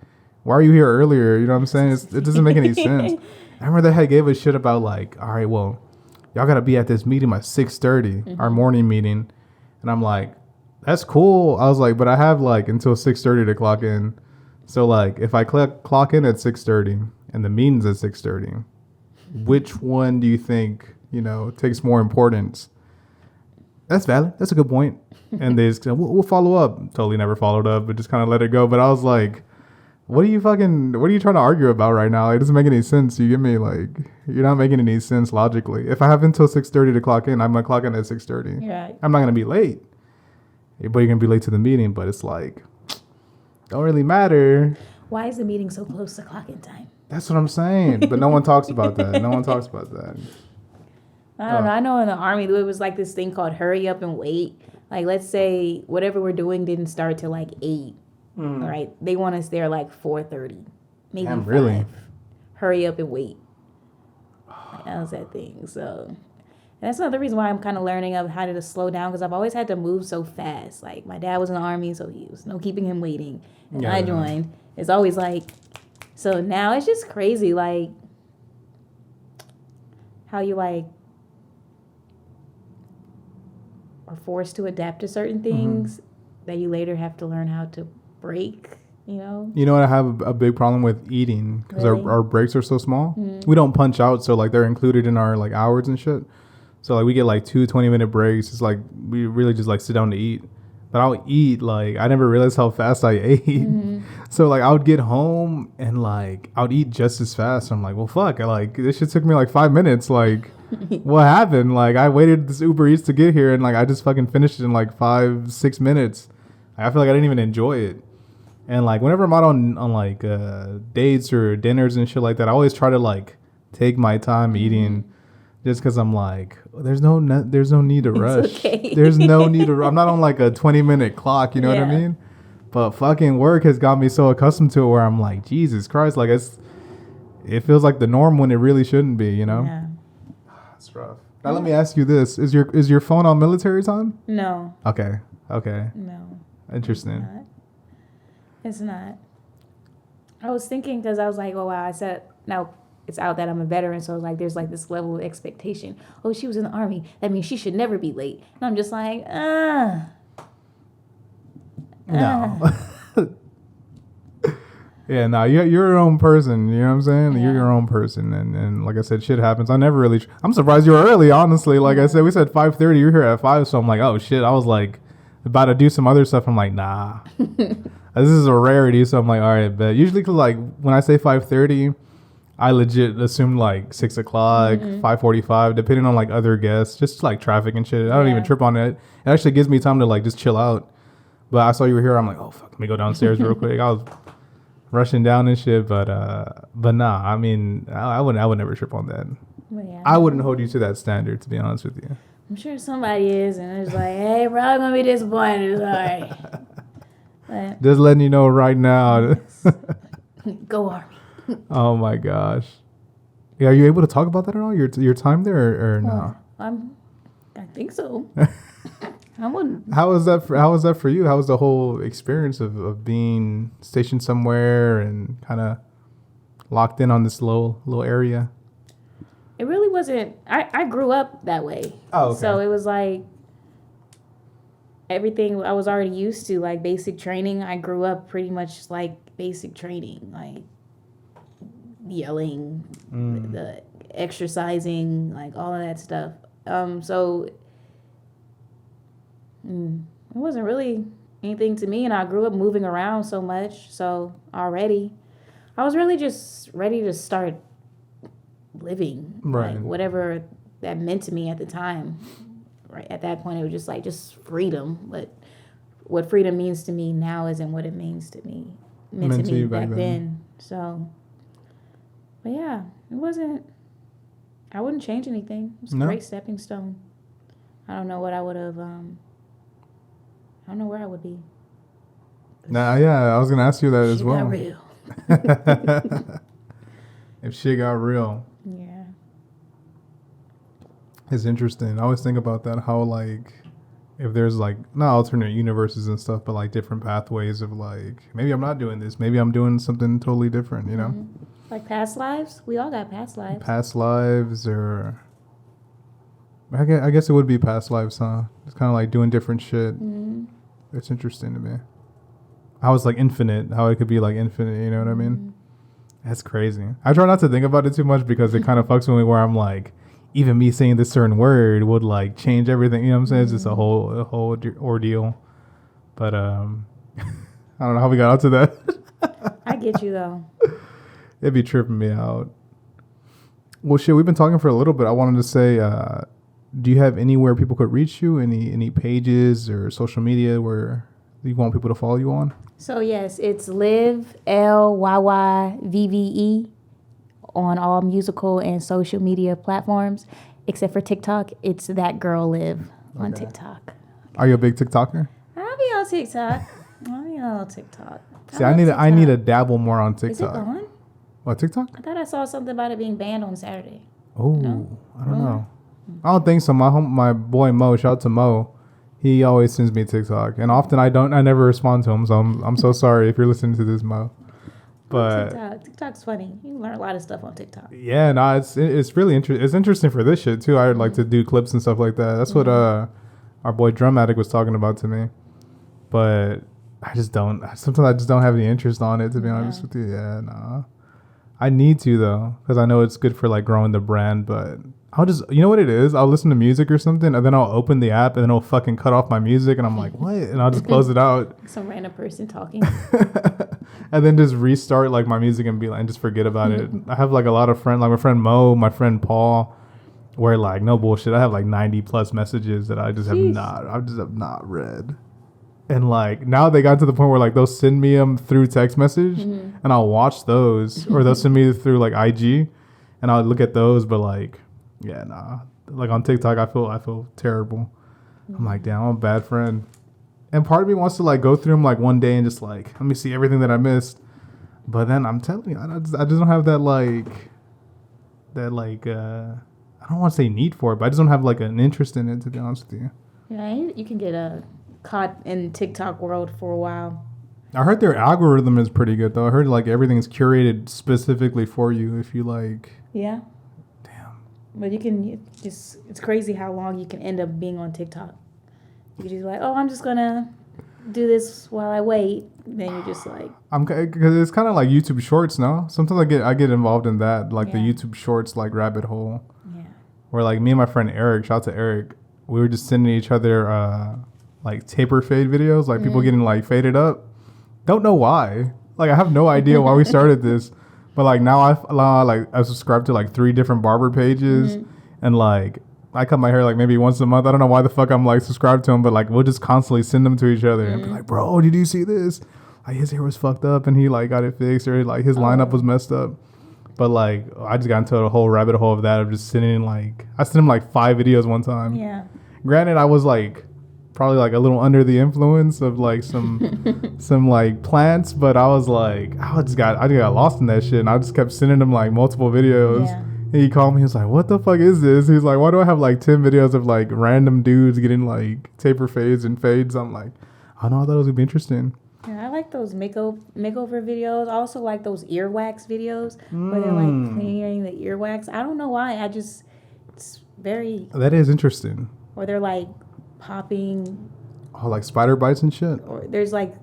Why are you here earlier? You know what I'm saying? It doesn't make any sense. I remember they had gave a shit about like, all right, well, y'all gotta be at this meeting by 6:30, our morning meeting, and I'm like, that's cool. I was like, but I have like until 6:30 to clock in. So like, if I clock in at 6:30 and the meeting's at 6:30, which one do you think takes more importance? That's valid. That's a good point. And they just we'll follow up. Totally never followed up, but just kind of let it go. But I was like, what are you trying to argue about right now? It doesn't make any sense. You get me? Like, you're not making any sense logically. If I have until 6:30 to clock in, I'm gonna clock in at 6:30. Right. I'm not gonna be late. But you're gonna be late to the meeting. But it's like, don't really matter. Why is the meeting so close to clock-in time? That's what I'm saying. But no one talks about that. No one talks about that. I don't know. I know in the Army, there was like this thing called hurry up and wait. Like, let's say whatever we're doing didn't start till like 8. Right? They want us there like 4:30. Maybe Damn, 5. really? Hurry up and wait. That was that thing. So, and that's another reason why I'm kind of learning of how to slow down, because I've always had to move so fast. Like, my dad was in the Army, so he was no keeping him waiting. And I joined. It's always like, so now it's just crazy, like, how you like are forced to adapt to certain things that you later have to learn how to break, You know what? I have a big problem with eating because Really? our breaks are so small. We don't punch out, so like they're included in our like hours and shit. So like we get like 2 20-minute breaks. It's like we really just like sit down to eat. But I'll eat like I never realized how fast I ate. So like I would get home and like I would eat just as fast. I'm like, well, fuck. Like this shit took me like 5 minutes. Like what happened? Like I waited this Uber Eats to get here and like I just fucking finished it in like 5-6 minutes. I feel like I didn't even enjoy it. And like whenever I'm out on like dates or dinners and shit like that, I always try to like take my time eating, just because I'm like, there's no need to rush. okay. There's no need to. I'm not on like a 20-minute clock. You know what I Yeah. mean? But fucking work has got me so accustomed to it where I'm like, Jesus Christ, like it feels like the norm when it really shouldn't be. You know? Yeah. That's rough. Now let me ask you this: is your phone on military time? No. Okay. No. Interesting. It's not. I was thinking, because I was like, oh, wow, I said, now it's out that I'm a veteran, so like there's like this level of expectation. Oh, she was in the Army. That means she should never be late. And I'm just like, No. Yeah, no, you're your own person. You know what I'm saying? Yeah. You're your own person, and like I said, shit happens. I never really. I'm surprised you were early. Honestly, like I said, we said 5:30. You're here at 5, so I'm like, oh shit. I was like about to do some other stuff. I'm like, nah. This is a rarity, so I'm like, all right, bet. Usually, 'cause, like when I say 5:30, I legit assume like 6 o'clock, 5:45, depending on like other guests, just like traffic and shit. I don't even trip on it. It actually gives me time to like just chill out. But I saw you were here. I'm like, oh fuck, let me go downstairs real quick. I was rushing down and shit, but nah. I mean, I would never trip on that. well, yeah. I wouldn't hold you to that standard, to be honest with you. I'm sure somebody is, and it's like, hey, bro, I'm gonna be disappointed. It's all right. But Just letting you know right now. go Army. Oh my gosh. Yeah, are you able to talk about that at all? Your time there or no? I think so. I wouldn't. How was that for you? How was the whole experience of being stationed somewhere and kind of locked in on this little area? It really wasn't. I grew up that way. Oh, okay. So it was like everything I was already used to, like basic training. I grew up pretty much like basic training, like yelling, the exercising, like all of that stuff. So it wasn't really anything to me, and I grew up moving around so much. So already, I was really just ready to start living, Right. like whatever that meant to me at the time. Right at that point, it was just like just freedom. But what freedom means to me now isn't what it means to me. Meant to me you back then. So, but yeah, it wasn't. I wouldn't change anything. It was a No? great stepping stone. I don't know what I would have. I don't know where I would be. Nah, yeah, I was gonna ask you that as Shit well. got real. If shit got real, Yeah. it's interesting. I always think about that. How like if there's like not alternate universes and stuff, but like different pathways of like maybe I'm not doing this, maybe I'm doing something totally different, you know? Mm-hmm. Like past lives, we all got past lives. Past lives, or I guess it would be past lives, huh? It's kind of like doing different shit. Mm-hmm. It's interesting to me. How it's like infinite, how it could be like infinite, you know what I mean? That's crazy. I try not to think about it too much because it kind of fucks with me where I'm like, even me saying this certain word would like change everything. You know what I'm saying? It's just a whole ordeal. But I don't know how we got out to that. I get you though. It'd be tripping me out. Well, shit, we've been talking for a little bit. I wanted to say, do you have anywhere people could reach you? Any pages or social media where you want people to follow you on? So yes, it's Live LYYVVE on all musical and social media platforms, except for TikTok. It's That Girl Live on TikTok. Are you a big TikToker? I'll be on TikTok. I'll be on TikTok. See, I need to dabble more on TikTok. Is it gone? What, TikTok? I thought I saw something about it being banned on Saturday. Oh, No? I don't know. I don't think so. My boy Mo, shout out to Mo. He always sends me TikTok, and often I never respond to him. So I'm so sorry if you're listening to this, Mo. But TikTok's funny. You can learn a lot of stuff on TikTok. yeah, no, it's really interesting. It's interesting for this shit too. I'd like to do clips and stuff like that. That's what our boy Drum Addict was talking about to me. But sometimes I just don't have any interest on it, to be honest with you. Yeah, nah. I need to though, because I know it's good for like growing the brand, but I'll just, you know what it is? I'll listen to music or something, and then I'll open the app, and then it'll fucking cut off my music, and I'm like, what? And I'll just close it out. Some random person talking. And then just restart like my music and be like, and just forget about it. I have like a lot of friends, like my friend Mo, my friend Paul, where like, no bullshit, I have like 90 plus messages that I just have not read. And like now they got to the point where like they'll send me them through text message, and I'll watch those, or they'll send me through like IG, and I'll look at those, but like, yeah, nah. Like on TikTok, I feel terrible. I'm like, damn, I'm a bad friend. And part of me wants to like go through them like one day and just like, let me see everything that I missed. But then I'm telling you, I just don't have that I don't want to say need for it, but I just don't have like an interest in it, to be honest with you. Yeah, you can get caught in TikTok world for a while. I heard their algorithm is pretty good though. I heard like everything's curated specifically for you if you like. Yeah. But it's crazy how long you can end up being on TikTok. You can just like, oh, I'm just going to do this while I wait. Then you're just like. Because it's kind of like YouTube Shorts, no? Sometimes I get involved in that, like the YouTube Shorts, like rabbit hole. Yeah. Where like me and my friend Eric, shout out to Eric, we were just sending each other like taper fade videos, like people getting like faded up. Don't know why. Like I have no idea why we started this. But like now I subscribe to like 3 different barber pages, and like I cut my hair like maybe once a month. I don't know why the fuck I'm like subscribed to them, but like we'll just constantly send them to each other and be like, bro, did you see this? Like his hair was fucked up and he like got it fixed, or like his lineup was messed up. But like I just got into a whole rabbit hole of that, of just sending like, I sent him like 5 videos one time. Yeah. Granted, I was like probably like a little under the influence of like some like plants, but I was like, I just got lost in that shit, and I just kept sending him like multiple videos. Yeah. And he called me, he was like, what the fuck is this? He's like, why do I have like 10 videos of like random dudes getting like taper fades and fades? I'm like, I know, I thought it was gonna be interesting. Yeah, I like those makeover videos. I also like those earwax videos where they're like cleaning the earwax. I don't know why. It's very. That is interesting. Or they're like popping. Oh, like spider bites and shit? Or there's like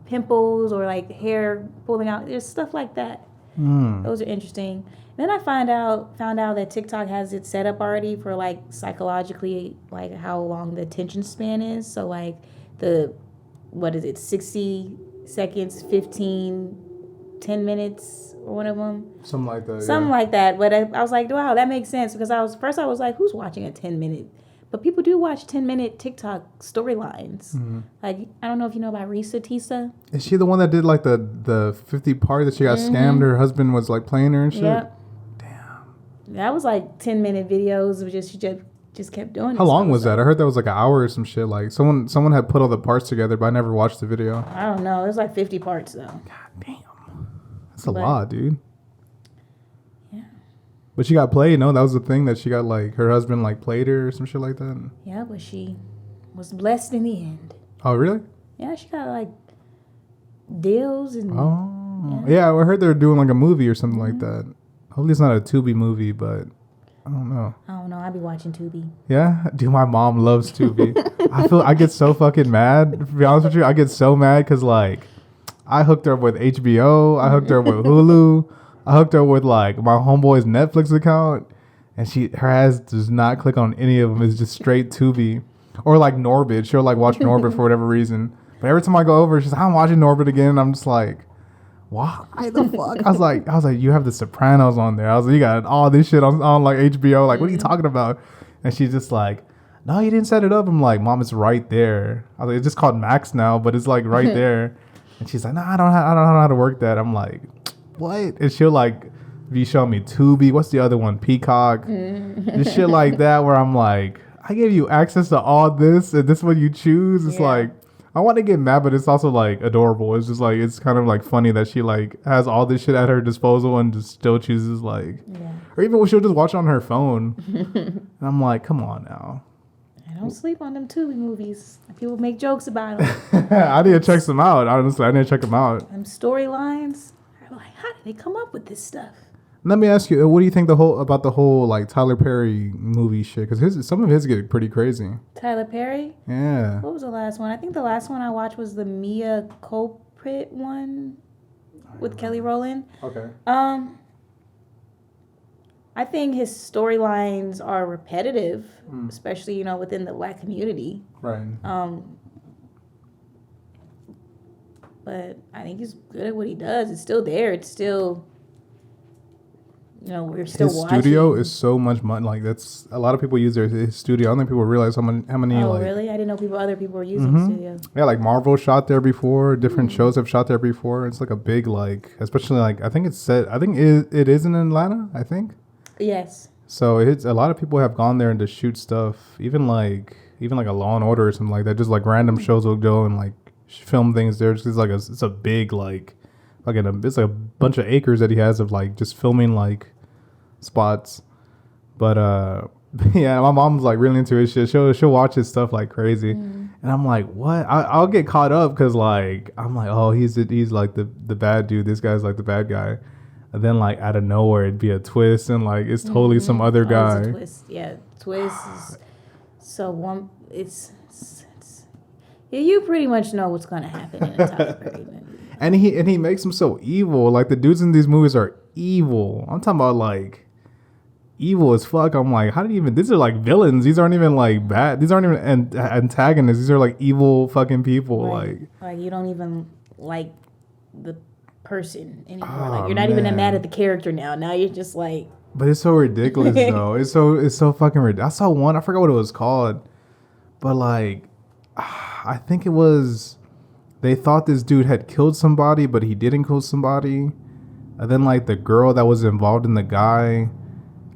pimples or like hair pulling out. There's stuff like that. Those are interesting. Then I found out that TikTok has it set up already for like psychologically, like how long the attention span is. So like 60 seconds, 15, 10 minutes, or one of them. Something like that. Something like that. But I was like, wow, that makes sense, because I was like, who's watching a 10-minute? But people do watch 10-minute TikTok storylines. Like, I don't know if you know about Risa Tisa. Is she the one that did like the 50 part that she got scammed? Her husband was like playing her and shit? Yep. Damn. That was like 10-minute videos of she just kept doing it. How long was that? I heard that was like an hour or some shit. Like someone had put all the parts together, but I never watched the video. I don't know. It was like 50 parts though. God damn. That's a lot, dude. Yeah. But she got played, no? That was the thing, that she got like, her husband like played her or some shit like that? Yeah, but she was blessed in the end. Oh, really? Yeah, she got like deals and. Oh, yeah. I heard they're doing like a movie or something like that. Hopefully, it's not a Tubi movie, but I don't know. I don't know. I be watching Tubi. Yeah, dude, my mom loves Tubi. I get so fucking mad. To be honest with you, I get so mad because like I hooked her up with HBO. I hooked her up with Hulu. I hooked her with like my homeboy's Netflix account, and her ass does not click on any of them. It's just straight Tubi or like Norbit. She'll like watch Norbit for whatever reason. But every time I go over, she's like, I'm watching Norbit again. And I'm just like, why the fuck? I was like, you have The Sopranos on there. I was like, you got all this shit on like HBO. Like, what are you talking about? And she's just like, no, you didn't set it up. I'm like, Mom, it's right there. I was like, it's just called Max now, but it's like right there. And she's like, no, I don't know how to work that. I'm like, what? And she'll like be showing me Tubi. What's the other one? Peacock. Just shit like that where I'm like, I gave you access to all this and this is what you choose. It's like, I want to get mad, but it's also like adorable. It's just like, it's kind of like funny that she like has all this shit at her disposal and just still chooses like, or even she'll just watch on her phone. And I'm like, come on now. I don't sleep on them Tubi movies. People make jokes about them. I need to check some out. Honestly, I need to check them out. Them storylines. I'm like, how did they come up with this stuff? Let me ask you, what do you think about the whole like Tyler Perry movie shit? Because some of his get pretty crazy. Tyler Perry? Yeah. What was the last one? I think the last one I watched was the Mia Culprit one with Kelly Rowland. Okay. I think his storylines are repetitive, especially, within the Black community. Right. But I think he's good at what he does. It's still there. It's still, we're still his watching. Studio is so much money. Like, that's a lot of people use his studio. I don't think people realize how many. Oh, like, really? I didn't know other people were using the studio. Yeah, like Marvel shot there before. Different shows have shot there before. It's like a big especially like I think it is in Atlanta. I think. Yes. So it's a lot of people have gone there and to shoot stuff. Even like a Law and Order or something like that. Just like random shows will go and like film things there. It's like it's a big it's like a bunch of acres that he has of like just filming like spots. But yeah, my mom's like really into his shit. She'll watch his stuff like crazy, and I'm like, what? I'll get caught up because like I'm like, oh, he's like the bad dude. This guy's like the bad guy, and then like out of nowhere it'd be a twist, and like it's totally some other guy. It's a twist, yeah. Twist is so it's you pretty much know what's gonna happen in a Tyler Perry movie. And he makes them so evil. Like the dudes in these movies are evil. I'm talking about like evil as fuck. I'm like, how did you even? These are like villains. These aren't even like bad. These aren't even antagonists. These are like evil fucking people. Right. Like you don't even like the person anymore. Like you're not even mad at the character now. Now you're just like. But it's so ridiculous though. It's so fucking ridiculous. I saw one. I forgot what it was called, but like, I think it was. They thought this dude had killed somebody, but he didn't kill somebody. And then like the girl that was involved in the guy,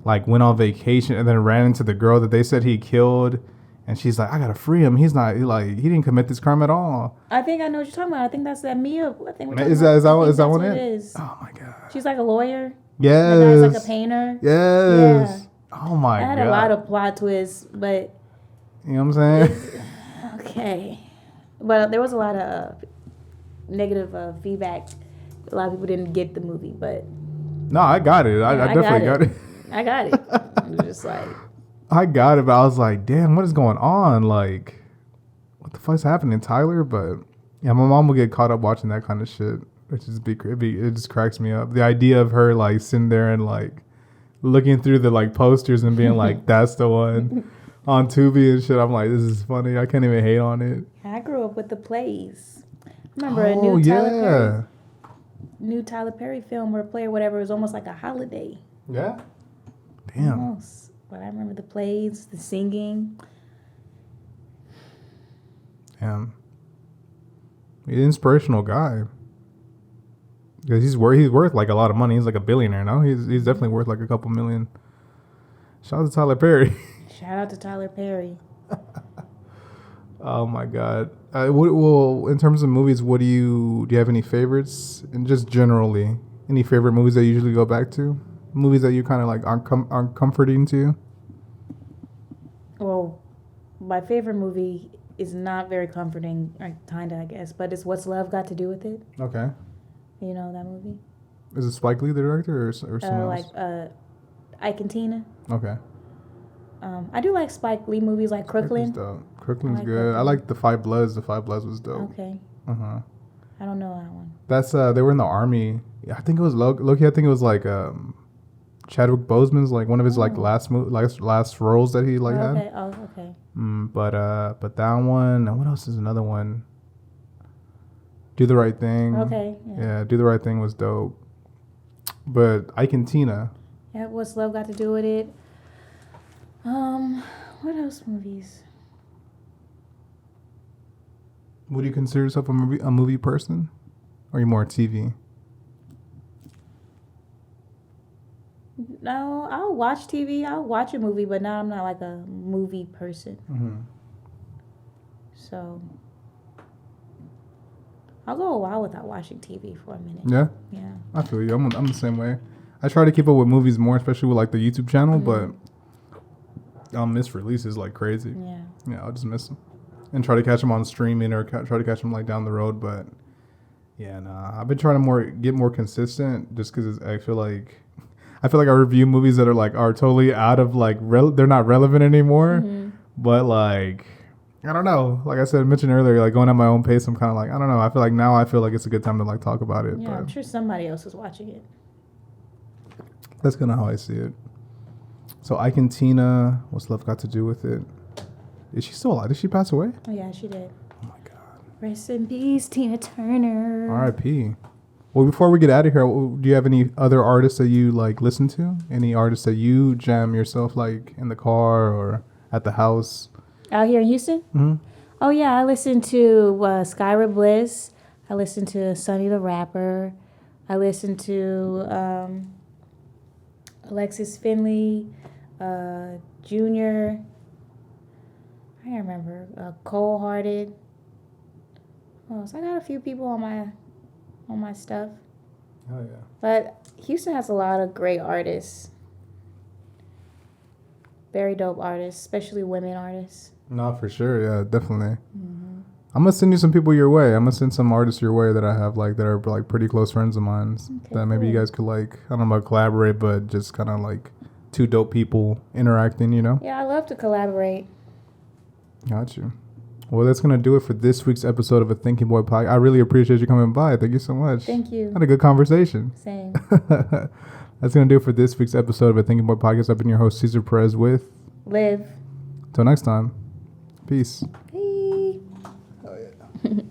like went on vacation and then ran into the girl that they said he killed. And she's like, I gotta free him. He didn't commit this crime at all. I think I know what you're talking about. I think that's that Mia. I think is that one it is? Oh my god. She's like a lawyer. Yes. The guy's like a painter. Yes. Yeah. Oh my god. It had a lot of plot twists, but you know what I'm saying? Okay. But there was a lot of negative feedback. A lot of people didn't get the movie, but no, I got it. I definitely got it. I got it. It was just like I got it, but I was like, damn, what is going on? Like, what the fuck's happening, Tyler? But yeah, my mom will get caught up watching that kind of shit, which is it just cracks me up. The idea of her like sitting there and like looking through the like posters and being like, that's the one on Tubi and shit. I'm like, this is funny. I can't even hate on it. I grew up with the plays. I remember a new Tyler Perry film or play or whatever. It was almost like a holiday. Yeah. Damn. Almost. But I remember the plays, the singing. Damn. He's an inspirational guy. Because he's worth like a lot of money. He's like a billionaire now. He's definitely worth like a couple million. Shout out to Tyler Perry. Shout out to Tyler Perry. Oh my god. Well, in terms of movies, do you have any favorites? And just generally, any favorite movies that you usually go back to? Movies that you kind of like aren't comforting to you? Well, my favorite movie is not very comforting, or kinda, I guess. But it's What's Love Got to Do with It? Okay. You know that movie? Is it Spike Lee the director or someone Like else? Ike and Tina. Okay. I do like Spike Lee movies like Crooklyn. Crooklyn's like good. Crooklyn. I like The Five Bloods. The Five Bloods was dope. Okay. Uh-huh. I don't know that one. That's they were in the army. I think it was Loki. I think it was like Chadwick Boseman's like one of his like last roles that he like had. Okay. Oh, okay. But that one. And what else is another one? Do the Right Thing. Okay. Yeah, Do the Right Thing was dope. But Ike and Tina. Yeah, What's Love Got to Do with It? What else movies? Would you consider yourself a movie person, or are you more TV? No, I'll watch TV. I'll watch a movie, but now I'm not like a movie person. Mm-hmm. So I'll go a while without watching TV for a minute. Yeah. Yeah. I feel you. I'm the same way. I try to keep up with movies more, especially with like the YouTube channel, but I'll miss releases like crazy. Yeah. Yeah, I'll just miss them and try to catch them on streaming or try to catch them like down the road. But yeah, nah, I've been trying to get more consistent just because I feel like I review movies that are totally out of like they're not relevant anymore. Mm-hmm. But like I don't know. Like I mentioned earlier, like going at my own pace. I'm kind of like I don't know. I feel like it's a good time to like talk about it. Yeah, but I'm sure somebody else is watching it. that's kind of how I see it. So Ike and Tina, what's love got to do with it? Is she still alive? Did she pass away? Oh yeah, she did. Oh my God. Rest in peace, Tina Turner. R.I.P. Well, before we get out of here, do you have any other artists that you like listen to? Any artists that you jam yourself like in the car or at the house? Out here in Houston? Mm-hmm. Oh yeah, I listen to Skyra Bliss. I listen to Sonny the Rapper. I listen to Alexis Finley, Junior. I can't remember. Cold Hearted. Oh, so I got a few people on my stuff. Oh yeah. But Houston has a lot of great artists. Very dope artists, especially women artists. No, for sure. Yeah, definitely. Mm-hmm. I'm gonna send you some people your way. I'm gonna send some artists your way that I have like that are like pretty close friends of mine. Okay, that maybe you guys could like I don't know about collaborate, but just kind of like two dope people interacting. You know. Yeah, I love to collaborate. Got you. Well, that's going to do it for this week's episode of A Thinking Boy Podcast. I really appreciate you coming by. Thank you so much. Thank you. Had a good conversation. Same. That's going to do it for this week's episode of A Thinking Boy Podcast. I've been your host, Cesar Perez with Live. Until next time. Peace. Hey. Oh, yeah.